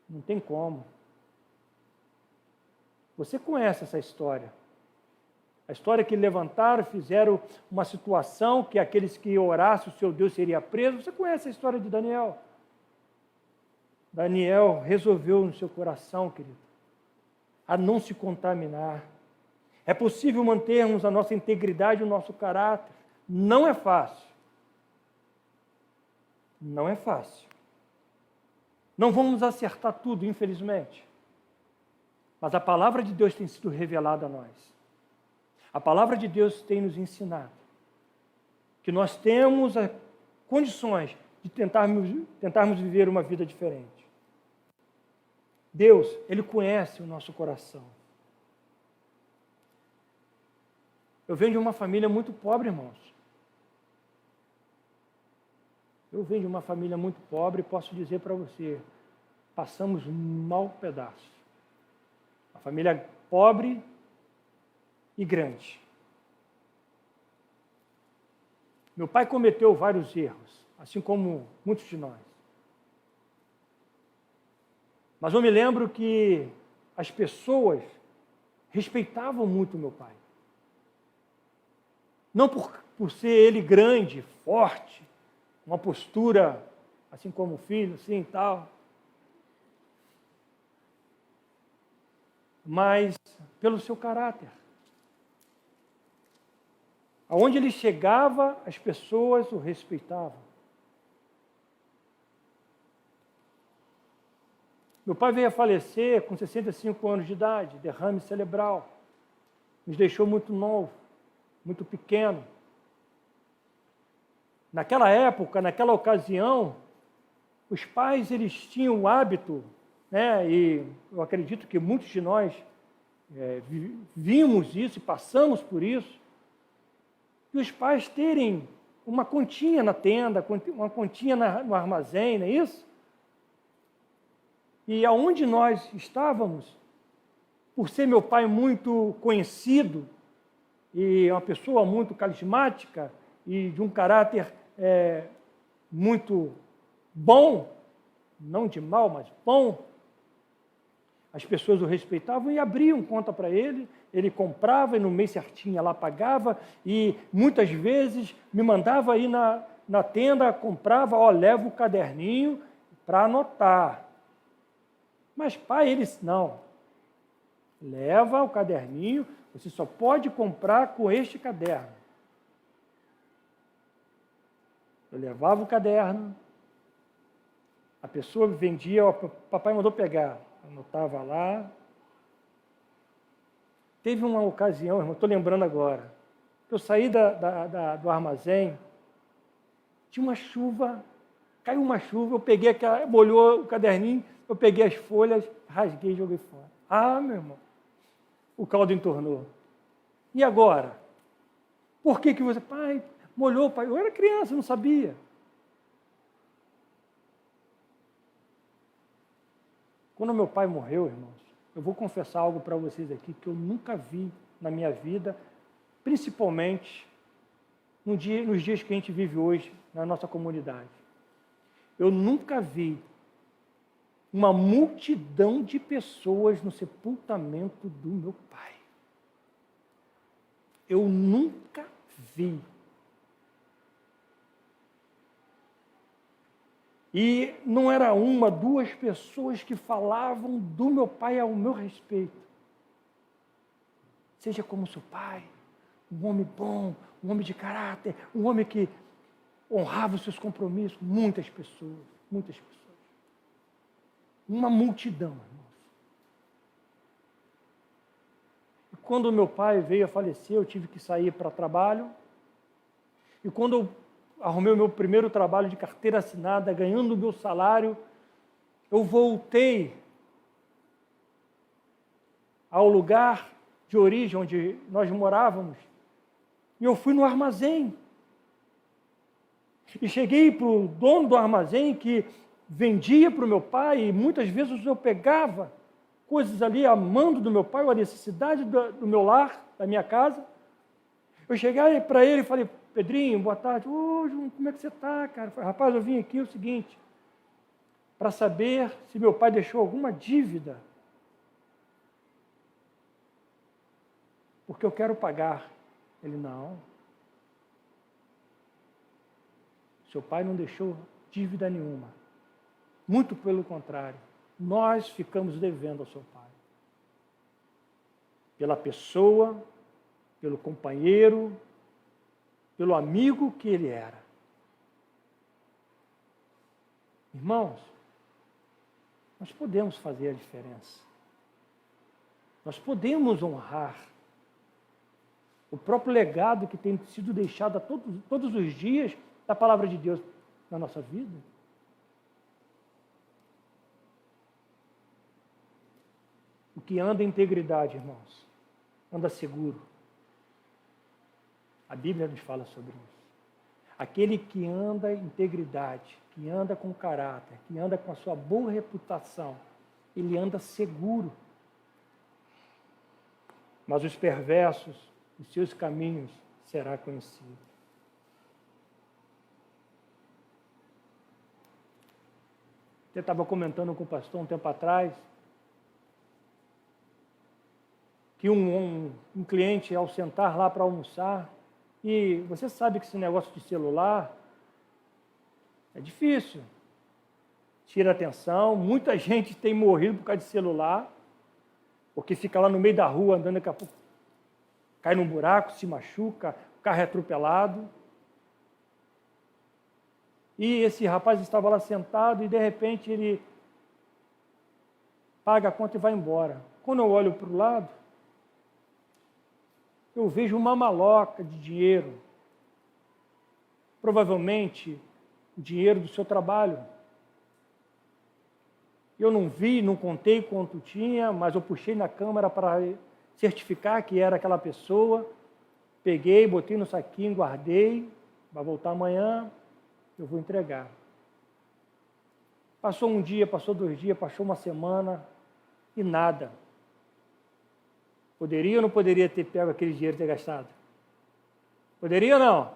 não tem como. Você conhece essa história. A história que levantaram, fizeram uma situação que aqueles que orassem o seu Deus seria preso. Você conhece a história de Daniel. Daniel resolveu no seu coração, querido, a não se contaminar. É possível mantermos a nossa integridade e o nosso caráter. Não é fácil. Não é fácil. Não vamos acertar tudo, infelizmente. Mas a palavra de Deus tem sido revelada a nós. A palavra de Deus tem nos ensinado que nós temos as condições de tentarmos viver uma vida diferente. Deus, Ele conhece o nosso coração. Eu venho de uma família muito pobre, irmãos. Eu venho de uma família muito pobre e posso dizer para você, passamos um mau pedaço. Uma família pobre e grande. Meu pai cometeu vários erros, assim como muitos de nós. Mas eu me lembro que as pessoas respeitavam muito meu pai. Não por ser ele grande, forte, uma postura assim como o filho, assim e tal, mas pelo seu caráter. Aonde ele chegava, as pessoas o respeitavam. Meu pai veio a falecer com 65 anos de idade, derrame cerebral. Nos deixou muito novo, muito pequeno. Naquela época, naquela ocasião, os pais eles tinham o hábito, né, e eu acredito que muitos de nós vimos isso e passamos por isso, que os pais terem uma continha na tenda, uma continha no armazém, não é isso? E aonde nós estávamos, por ser meu pai muito conhecido, e uma pessoa muito carismática, e de um caráter muito bom, não de mal, mas bom, as pessoas o respeitavam e abriam conta para ele, ele comprava e no mês certinho lá pagava, e muitas vezes me mandava ir na tenda, comprava, leva o caderninho para anotar. Mas pai, eles não. Leva o caderninho, você só pode comprar com este caderno. Eu levava o caderno, A pessoa vendia, o papai mandou pegar. Anotava lá. Teve uma ocasião, irmão, estou lembrando agora, que eu saí do armazém, tinha uma chuva, caiu uma chuva, eu peguei aquela, molhou o caderninho, eu peguei as folhas, rasguei e joguei fora. Ah, meu irmão, o caldo entornou. E agora? Por que você, pai, molhou, pai? Eu era criança, não sabia. Quando meu pai morreu, irmãos, eu vou confessar algo para vocês aqui que eu nunca vi na minha vida, principalmente nos dias que a gente vive hoje na nossa comunidade. Eu nunca vi uma multidão de pessoas no sepultamento do meu pai. Eu nunca vi. E não era uma, duas pessoas que falavam do meu pai ao meu respeito. Seja como seu pai, um homem bom, um homem de caráter, um homem que honrava os seus compromissos. Muitas pessoas, muitas pessoas. Uma multidão, irmãos. E quando meu pai veio a falecer, eu tive que sair para trabalho. E quando eu arrumei o meu primeiro trabalho de carteira assinada, ganhando o meu salário, eu voltei ao lugar de origem onde nós morávamos, e eu fui no armazém. E cheguei para o dono do armazém, que vendia para o meu pai, e muitas vezes eu pegava coisas ali a mando do meu pai, ou a necessidade do meu lar, da minha casa. Eu cheguei para ele e falei, Pedrinho, boa tarde. Ô, João, como é que você está, cara? Falei, rapaz, eu vim aqui o seguinte, para saber se meu pai deixou alguma dívida, porque eu quero pagar. Ele, não. Seu pai não deixou dívida nenhuma. Muito pelo contrário, nós ficamos devendo ao seu pai. Pela pessoa, pelo companheiro, pelo amigo que ele era. Irmãos, nós podemos fazer a diferença. Nós podemos honrar o próprio legado que tem sido deixado a todos os dias da palavra de Deus na nossa vida. O que anda em integridade, irmãos, anda seguro. A Bíblia nos fala sobre isso. Aquele que anda em integridade, que anda com caráter, que anda com a sua boa reputação, ele anda seguro. Mas os perversos, os seus caminhos será conhecido. Você estava comentando com o pastor um tempo atrás que um cliente, ao sentar lá para almoçar, e você sabe que esse negócio de celular é difícil, tira atenção, muita gente tem morrido por causa de celular, porque fica lá no meio da rua andando, daqui a pouco cai num buraco, se machuca, o carro é atropelado. E esse rapaz estava lá sentado e de repente ele paga a conta e vai embora. Quando eu olho para o lado, eu vejo uma maloca de dinheiro, provavelmente o dinheiro do seu trabalho. Eu não vi, não contei quanto tinha, mas eu puxei na câmera para certificar que era aquela pessoa, peguei, botei no saquinho, guardei, vai voltar amanhã, eu vou entregar. Passou um dia, passou 2 dias, passou uma semana e nada. Poderia ou não poderia ter pego aquele dinheiro e ter gastado? Poderia ou não?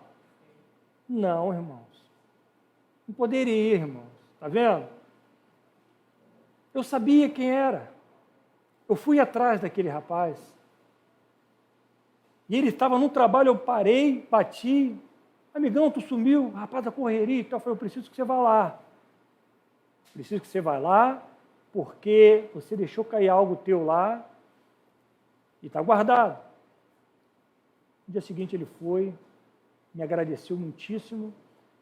Não, irmãos. Não poderia, irmãos. Está vendo? Eu sabia quem era. Eu fui atrás daquele rapaz. E ele estava no trabalho, eu parei, bati. Amigão, tu sumiu, rapaz da correria. Então eu falei, eu preciso que você vá lá. Preciso que você vá lá, porque você deixou cair algo teu lá e está guardado. No dia seguinte ele foi, me agradeceu muitíssimo.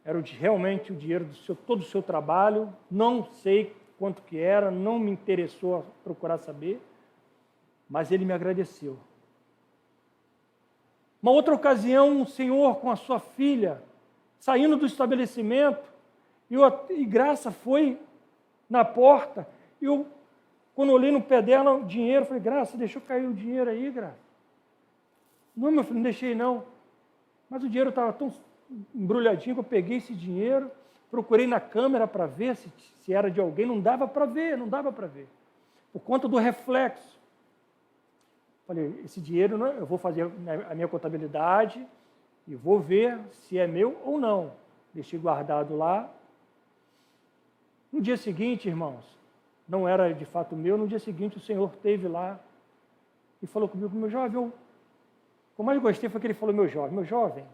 era realmente o dinheiro todo o seu trabalho, não sei quanto que era, não me interessou procurar saber, mas ele me agradeceu. Uma outra ocasião, um senhor com a sua filha, saindo do estabelecimento, e Graça foi na porta, e eu, quando olhei no pé dela o dinheiro, falei, Graça, deixou cair o dinheiro aí, Graça? Não, meu filho, não deixei não. Mas o dinheiro estava tão embrulhadinho que eu peguei esse dinheiro, procurei na câmera para ver se era de alguém, não dava para ver, por conta do reflexo. Falei, esse dinheiro eu vou fazer a minha contabilidade e vou ver se é meu ou não. Deixei guardado lá. No dia seguinte, irmãos, não era de fato meu, no dia seguinte o Senhor esteve lá e falou comigo, meu jovem, o que eu mais gostei foi que ele falou, meu jovem,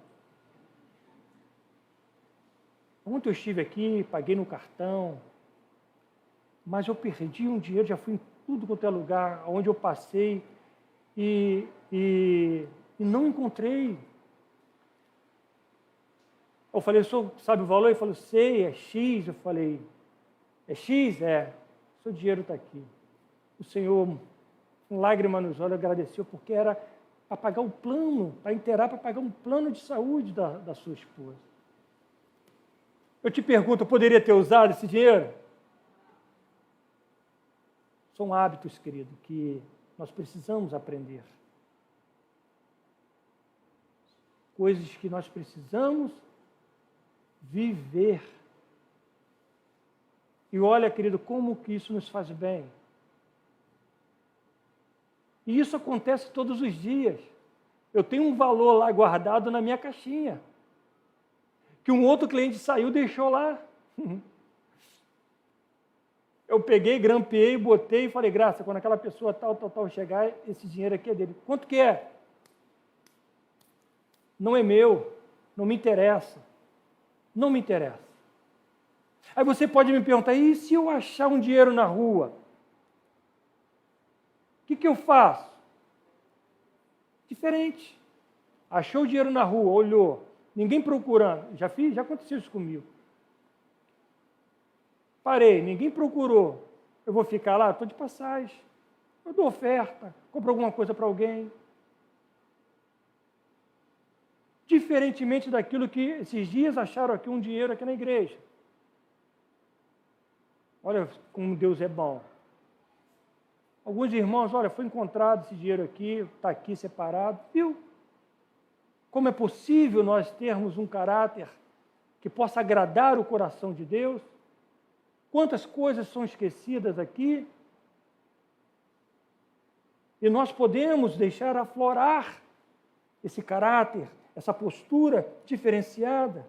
ontem eu estive aqui, paguei no cartão, mas eu perdi um dinheiro, já fui em tudo quanto é lugar, onde eu passei, e não encontrei. Eu falei, o senhor sabe o valor? Ele falou, sei, é X. Eu falei, é X? É. O seu dinheiro está aqui. O Senhor, com lágrima nos olhos, agradeceu, porque era para pagar o plano, para inteirar, para pagar um plano de saúde da sua esposa. Eu te pergunto, eu poderia ter usado esse dinheiro? São hábitos, querido, que nós precisamos aprender. Coisas que nós precisamos viver. E olha, querido, como que isso nos faz bem. E isso acontece todos os dias. Eu tenho um valor lá guardado na minha caixinha, que um outro cliente saiu e deixou lá. Eu peguei, grampeei, botei e falei, Graça, quando aquela pessoa tal chegar, esse dinheiro aqui é dele. Quanto que é? Não é meu, não me interessa. Não me interessa. Aí você pode me perguntar, e se eu achar um dinheiro na rua? O que eu faço? Diferente. Achou o dinheiro na rua, olhou, ninguém procurando. Já aconteceu isso comigo. Parei, ninguém procurou. Eu vou ficar lá? Estou de passagem. Eu dou oferta, compro alguma coisa para alguém. Diferentemente daquilo que esses dias acharam aqui um dinheiro aqui na igreja. Olha como Deus é bom. Alguns irmãos, olha, foi encontrado esse dinheiro aqui, está aqui separado. Viu? Como é possível nós termos um caráter que possa agradar o coração de Deus? Quantas coisas são esquecidas aqui? E nós podemos deixar aflorar esse caráter, essa postura diferenciada.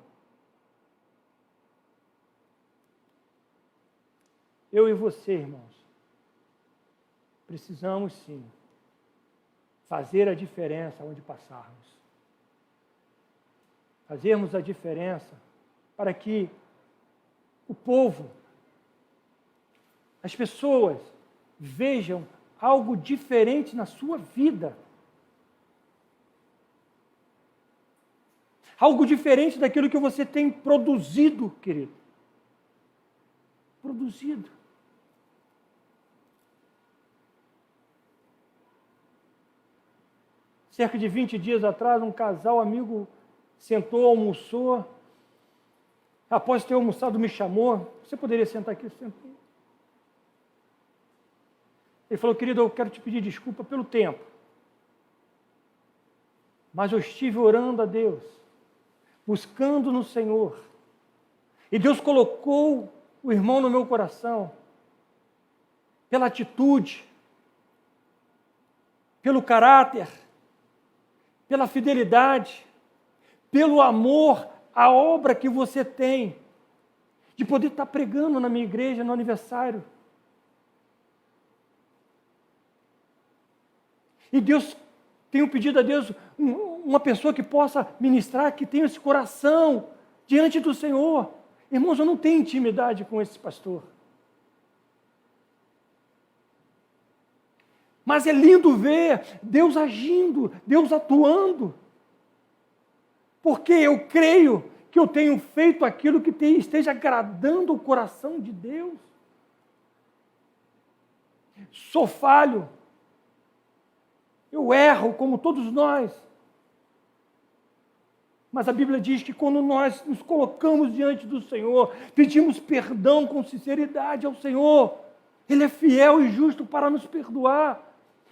Eu e você, irmãos, precisamos sim fazer a diferença onde passarmos. Fazermos a diferença para que o povo, as pessoas, vejam algo diferente na sua vida. Algo diferente daquilo que você tem produzido, querido. Produzido. Cerca de 20 dias atrás, um casal amigo sentou, almoçou. Após ter almoçado, me chamou. Você poderia sentar aqui? Sentei. Ele falou, querido, eu quero te pedir desculpa pelo tempo. Mas eu estive orando a Deus, buscando no Senhor. E Deus colocou o irmão no meu coração, pela atitude, pelo caráter, pela fidelidade, pelo amor à obra que você tem, de poder estar pregando na minha igreja no aniversário. E Deus, tenho pedido a Deus uma pessoa que possa ministrar, que tenha esse coração diante do Senhor. Irmãos, eu não tenho intimidade com esse pastor. Mas é lindo ver Deus agindo, Deus atuando. Porque eu creio que eu tenho feito aquilo que esteja agradando o coração de Deus? Sou falho. Eu erro, como todos nós. Mas a Bíblia diz que quando nós nos colocamos diante do Senhor, pedimos perdão com sinceridade ao Senhor, Ele é fiel e justo para nos perdoar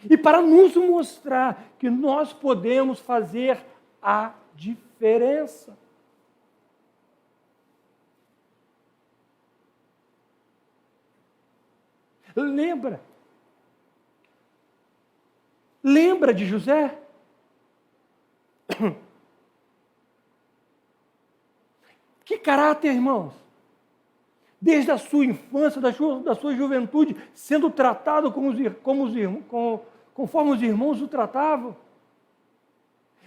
e para nos mostrar que nós podemos fazer a diferença. Lembra de José? Que caráter, irmãos! Desde a sua infância, da sua juventude, sendo tratado conforme os irmãos o tratavam.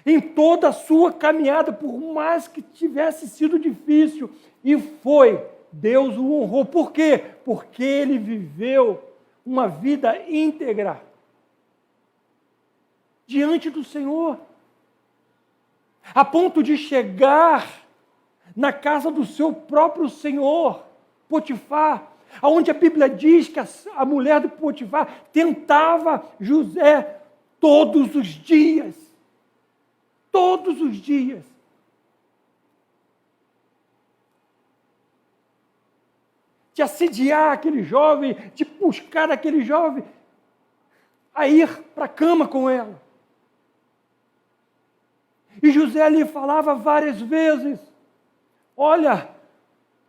Em toda a sua caminhada, por mais que tivesse sido difícil, e foi, Deus o honrou. Por quê? Porque ele viveu uma vida íntegra diante do Senhor, a ponto de chegar na casa do seu próprio senhor, Potifar, onde a Bíblia diz que a mulher de Potifar tentava José todos os dias. Todos os dias. De assediar aquele jovem, de buscar aquele jovem a ir para a cama com ela. E José lhe falava várias vezes: olha,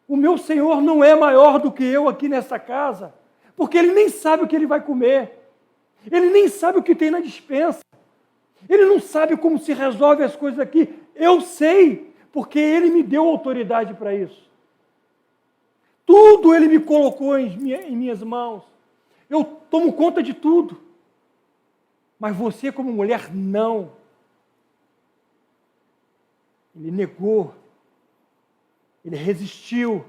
o meu senhor não é maior do que eu aqui nessa casa, porque ele nem sabe o que ele vai comer, ele nem sabe o que tem na despensa, ele não sabe como se resolve as coisas aqui. Eu sei, porque ele me deu autoridade para isso. Tudo ele me colocou em minhas mãos. Eu tomo conta de tudo. Mas você, como mulher, não. Ele negou. Ele resistiu.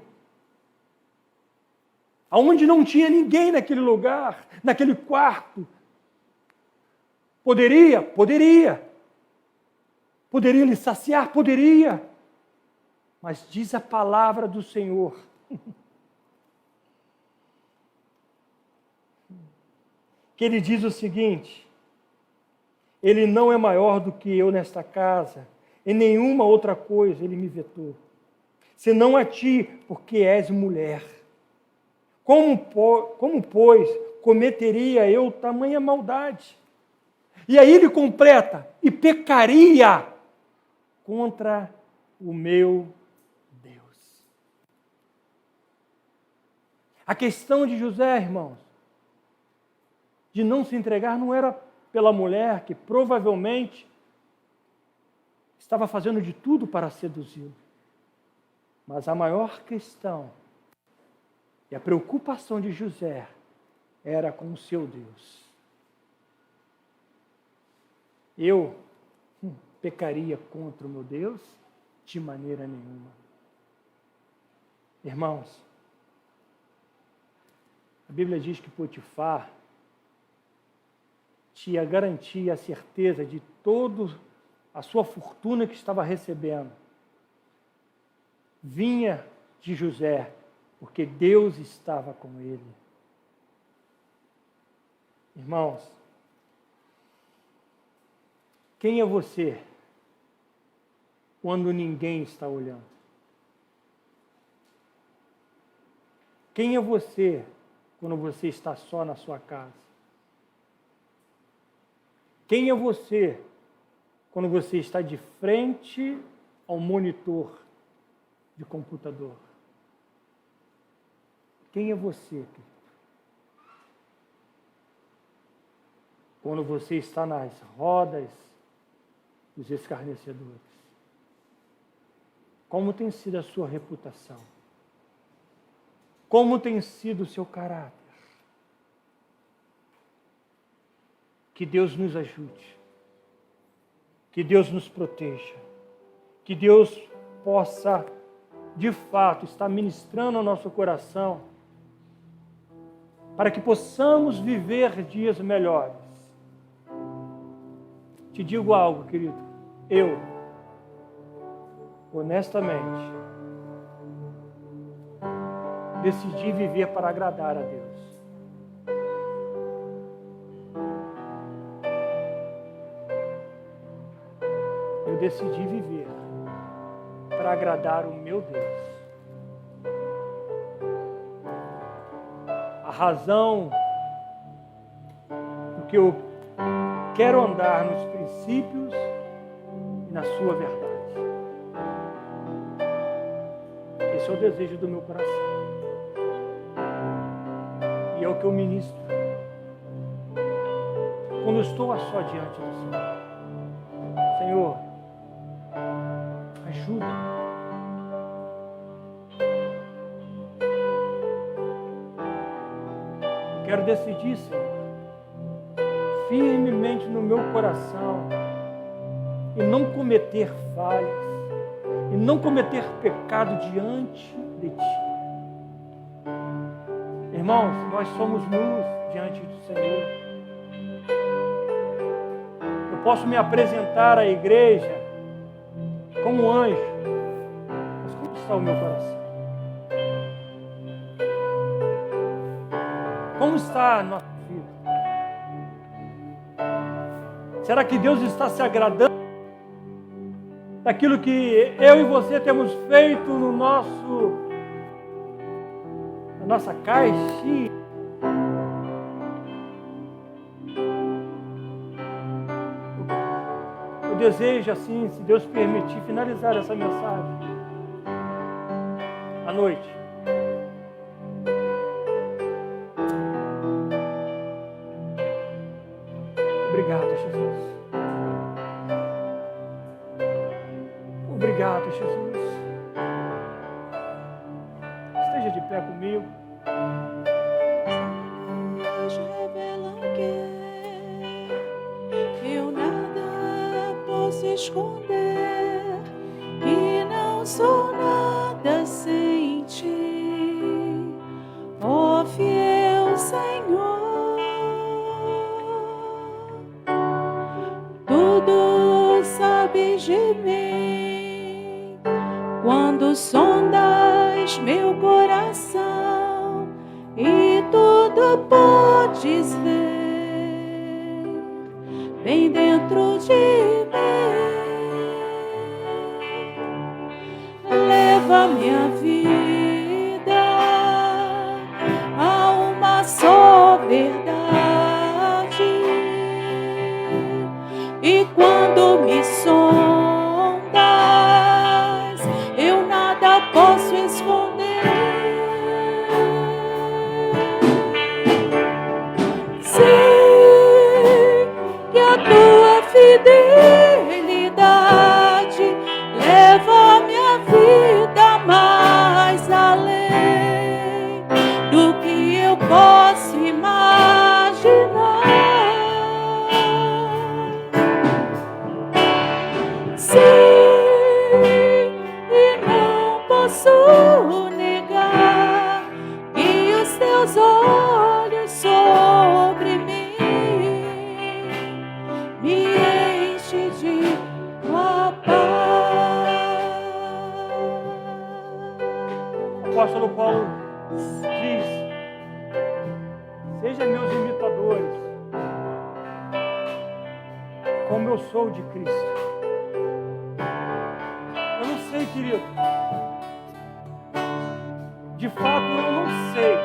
Aonde não tinha ninguém naquele lugar, naquele quarto. Poderia? Poderia. Poderia lhe saciar? Poderia. Mas diz a palavra do Senhor que ele diz o seguinte: ele não é maior do que eu nesta casa, em nenhuma outra coisa ele me vetou, senão a ti, porque és mulher. Como, pois, cometeria eu tamanha maldade? E aí ele completa: e pecaria contra o meu Deus. A questão de José, irmãos, de não se entregar, não era pela mulher que provavelmente estava fazendo de tudo para seduzi-lo. Mas a maior questão e a preocupação de José era com o seu Deus. Eu pecaria contra o meu Deus? De maneira nenhuma. Irmãos, a Bíblia diz que Potifar tinha a garantia, a certeza de toda a sua fortuna que estava recebendo vinha de José, porque Deus estava com ele. Irmãos, quem é você quando ninguém está olhando? Quem é você quando você está só na sua casa? Quem é você quando você está de frente ao monitor de computador? Quem é você? Quando você está nas rodas dos escarnecedores? Como tem sido a sua reputação? Como tem sido o seu caráter? Que Deus nos ajude, que Deus nos proteja, que Deus possa, de fato, estar ministrando ao nosso coração, para que possamos viver dias melhores. Te digo algo, querido, eu honestamente, decidi viver para agradar a Deus. Eu decidi viver para agradar o meu Deus. A razão porque eu quero andar nos princípios e na sua verdade. Esse é o desejo do meu coração. E é o que eu ministro quando eu estou a só diante do Senhor. Senhor, ajuda. Eu quero decidir, Senhor, firmemente no meu coração e não cometer falhas e não cometer pecado diante de Ti. Irmãos, nós somos nus diante do Senhor. Eu posso me apresentar à igreja como um anjo, mas como está o meu coração? Como está a nossa vida? Será que Deus está se agradando daquilo que eu e você temos feito na nossa caixinha? Eu desejo, assim, se Deus permitir, finalizar essa mensagem à noite. Obrigado, Jesus. Obrigado, Jesus. Esteja de pé comigo. Revelam que eu nada posso esconder, que não sou nada sem Ti, ó fiel Senhor. Tudo sabes de mim quando sondas meu coração, e tudo podes ver bem dentro de mim. Leva minha vida a uma só verdade, e quando me sondas, eu nada posso esconder. Sei que a tua fidelidade leva minha vida mais além do que eu posso imaginar. Sei e não posso negar que os teus olhos sobre mim me enche de tua paz. O apóstolo Paulo diz: sejam meus imitadores, como eu sou de Cristo. Eu não sei, querido. De fato, eu não sei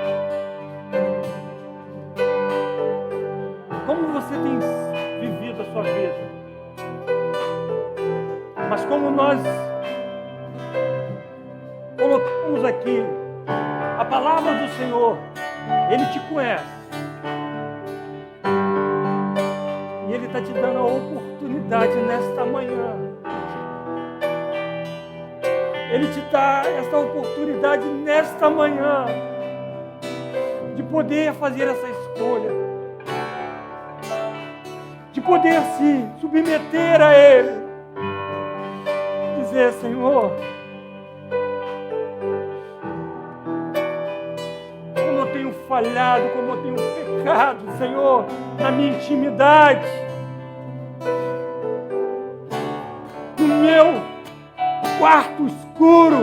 como você tem vivido a sua vida. Mas como nós colocamos aqui a palavra do Senhor, Ele te conhece. E Ele está te dando a oportunidade nesta manhã. Ele te dá esta oportunidade nesta manhã de poder fazer essa escolha, de poder se submeter a Ele, dizer: Senhor, como eu tenho falhado, como eu tenho pecado, Senhor, na minha intimidade, no meu quarto escuro,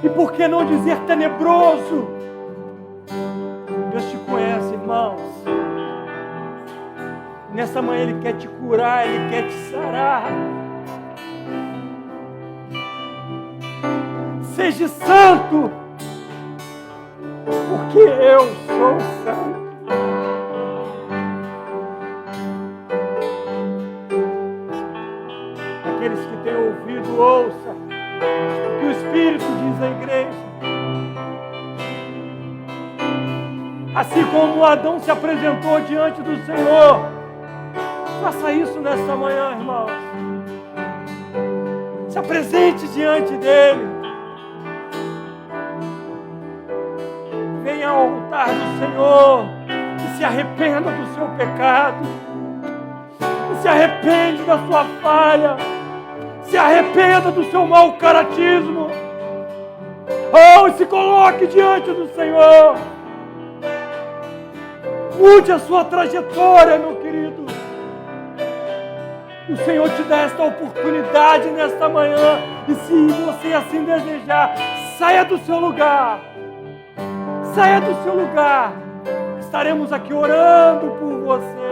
e por que não dizer tenebroso. Deus te conhece, irmãos. Nessa manhã Ele quer te curar, Ele quer te sarar. Seja santo, porque eu sou santo. Aqueles que têm ouvido, ouça o que o Espírito diz à igreja. Assim como Adão se apresentou diante do Senhor, faça isso nesta manhã, irmãos. Se apresente diante dele. Venha ao altar do Senhor e se arrependa do seu pecado. E se arrepende da sua falha. Se arrependa do seu mau caratismo. Oh, e se coloque diante do Senhor. Mude a sua trajetória, meu querido. O Senhor te dá esta oportunidade nesta manhã. E se você assim desejar, saia do seu lugar. Saia do seu lugar. Estaremos aqui orando por você.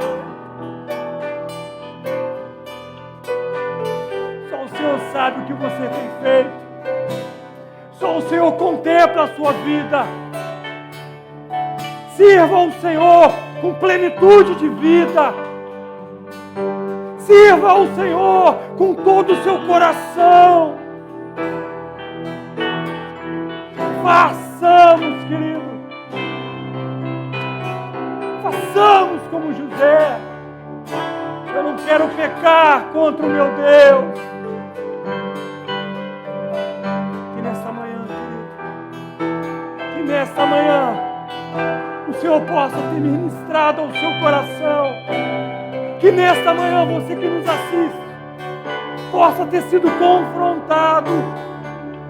Só o Senhor sabe o que você tem feito. Só o Senhor contempla a sua vida. Sirva ao Senhor com plenitude de vida. Sirva ao Senhor com todo o seu coração. Façamos, querido. Façamos como José. Eu não quero pecar contra o meu Deus. Que nessa manhã, querido, que nessa manhã o Senhor possa ter ministrado ao seu coração. Que nesta manhã você que nos assiste possa ter sido confrontado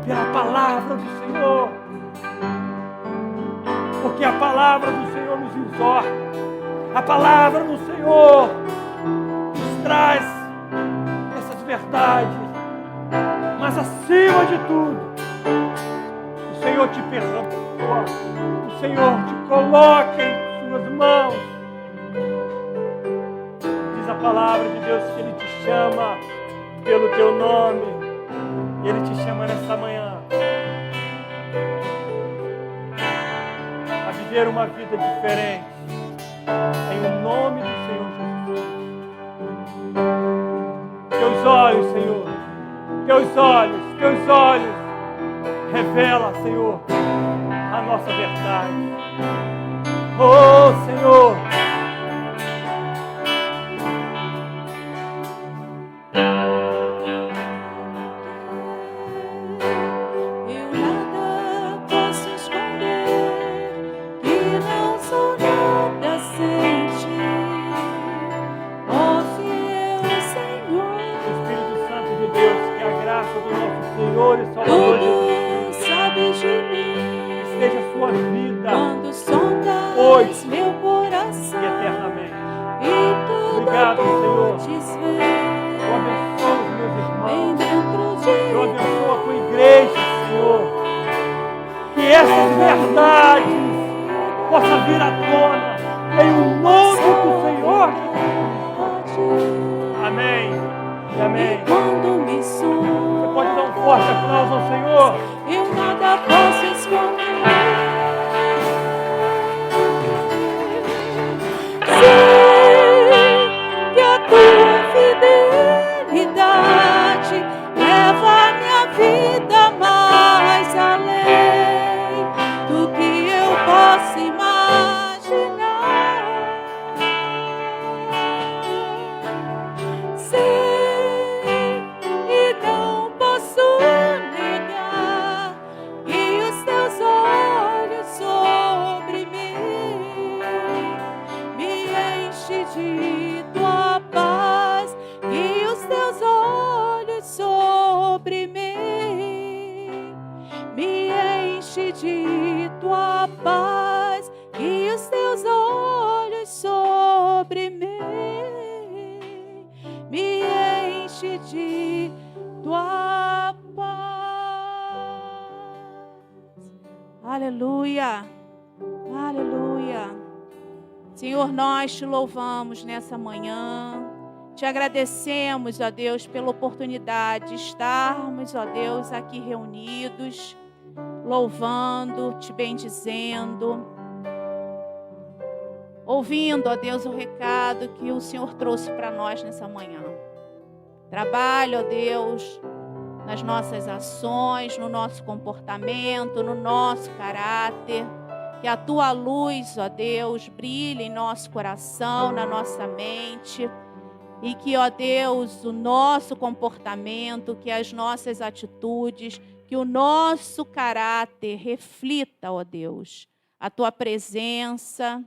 pela palavra do Senhor. Porque a palavra do Senhor nos exorta. A palavra do Senhor nos traz essas verdades. Mas acima de tudo, o Senhor te perdoa. O Senhor te coloca em suas mãos. Diz a palavra de Deus que Ele te chama pelo teu nome. E Ele te chama nesta manhã a viver uma vida diferente. Em o nome do Senhor Jesus. Teus olhos, Senhor. Teus olhos. Revela, Senhor, a nossa verdade. Oh, Senhor. Eu nada posso esconder, que não sou nada sem ti. Ó fiel Senhor, Espírito Santo de Deus, que a graça do nosso Senhor e Salvador Jesus tudo sabes de mim. esteja a sua vida Quando sondas hoje meu coração e eternamente. e tudo Obrigado, Senhor. podes Eu ver abençoo os meus bem irmãos. dentro Eu de abençoo a tua igreja, Senhor. Que essas verdades possam vir à tona em o nome do Senhor Jesus. Amém. E amém. quando me Você sondas, pode dar um forte aplauso ao Senhor? eu nada posso esconder. Sei que a tua fidelidade leva a minha vida mais além do que eu posso imaginar. Sei e não posso negar que os teus olhos sobre mim me enche de tua paz, que os teus olhos sobre mim me enche de tua paz, que os teus olhos sobre mim me enche de tua paz. Aleluia. Aleluia. Senhor, nós te louvamos nessa manhã. Te agradecemos, ó Deus, pela oportunidade de estarmos, ó Deus, aqui reunidos, louvando, te bendizendo, ouvindo, ó Deus, o recado que o Senhor trouxe para nós nessa manhã. Trabalha, ó Deus, nas nossas ações, no nosso comportamento, no nosso caráter. Que a tua luz, ó Deus, brilhe em nosso coração, na nossa mente. E que, ó Deus, o nosso comportamento, que as nossas atitudes, que o nosso caráter reflita, ó Deus, a tua presença,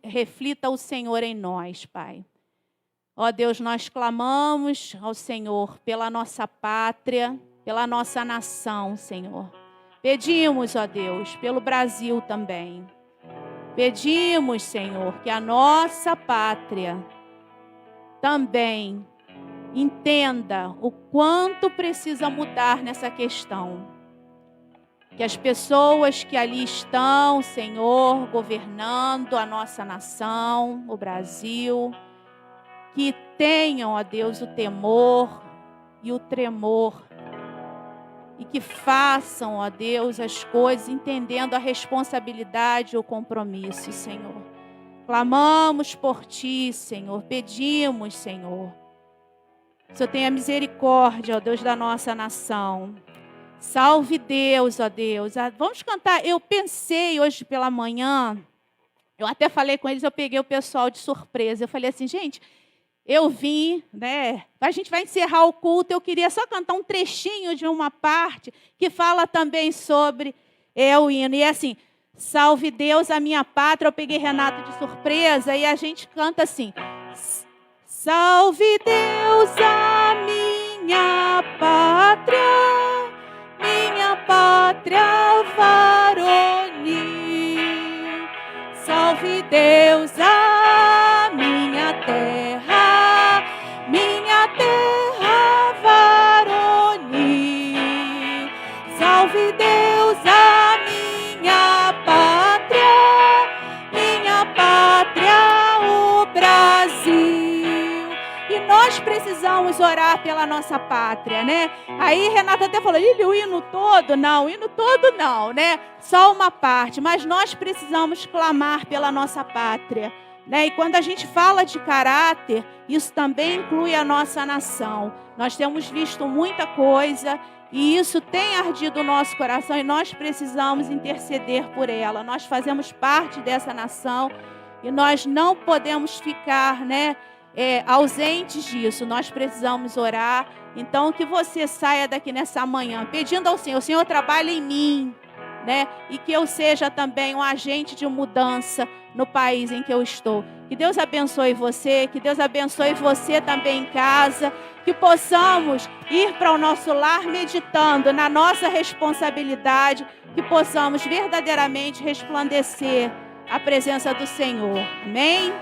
reflita o Senhor em nós, Pai. Ó Deus, nós clamamos ao Senhor pela nossa pátria, pela nossa nação, Senhor. Pedimos, ó Deus, pelo Brasil também. Pedimos, Senhor, que a nossa pátria também entenda o quanto precisa mudar nessa questão. Que as pessoas que ali estão, Senhor, governando a nossa nação, o Brasil, que tenham, ó Deus, o temor e o tremor. E que façam, ó Deus, as coisas entendendo a responsabilidade e o compromisso, Senhor. Clamamos por Ti, Senhor. Pedimos, Senhor. Que o Senhor tenha misericórdia, ó Deus, da nossa nação. Salve Deus, ó Deus. Vamos cantar. Eu pensei hoje pela manhã, eu até falei com eles, eu peguei o pessoal de surpresa. Eu falei assim, gente, eu vim, né? A gente vai encerrar o culto. Eu queria só cantar um trechinho de uma parte que fala também sobre o hino. E é assim, salve Deus a minha pátria. Eu peguei Renato de surpresa e a gente canta assim. Salve Deus a minha pátria varonil. Salve Deus a minha terra varonil. Salve Deus a minha pátria, o Brasil. E nós precisamos orar pela nossa pátria, né? Aí Renata até falou, o hino todo? Não, o hino todo não, né? Só uma parte, mas nós precisamos clamar pela nossa pátria, né? E quando a gente fala de caráter, isso também inclui a nossa nação. Nós temos visto muita coisa e isso tem ardido o nosso coração e nós precisamos interceder por ela. Nós fazemos parte dessa nação e nós não podemos ficar, né, ausentes disso. Nós precisamos orar. Então, que você saia daqui nessa manhã pedindo ao Senhor, o Senhor trabalha em mim, né? E que eu seja também um agente de mudança no país em que eu estou. Que Deus abençoe você, que Deus abençoe você também em casa, que possamos ir para o nosso lar meditando na nossa responsabilidade, que possamos verdadeiramente resplandecer a presença do Senhor. Amém?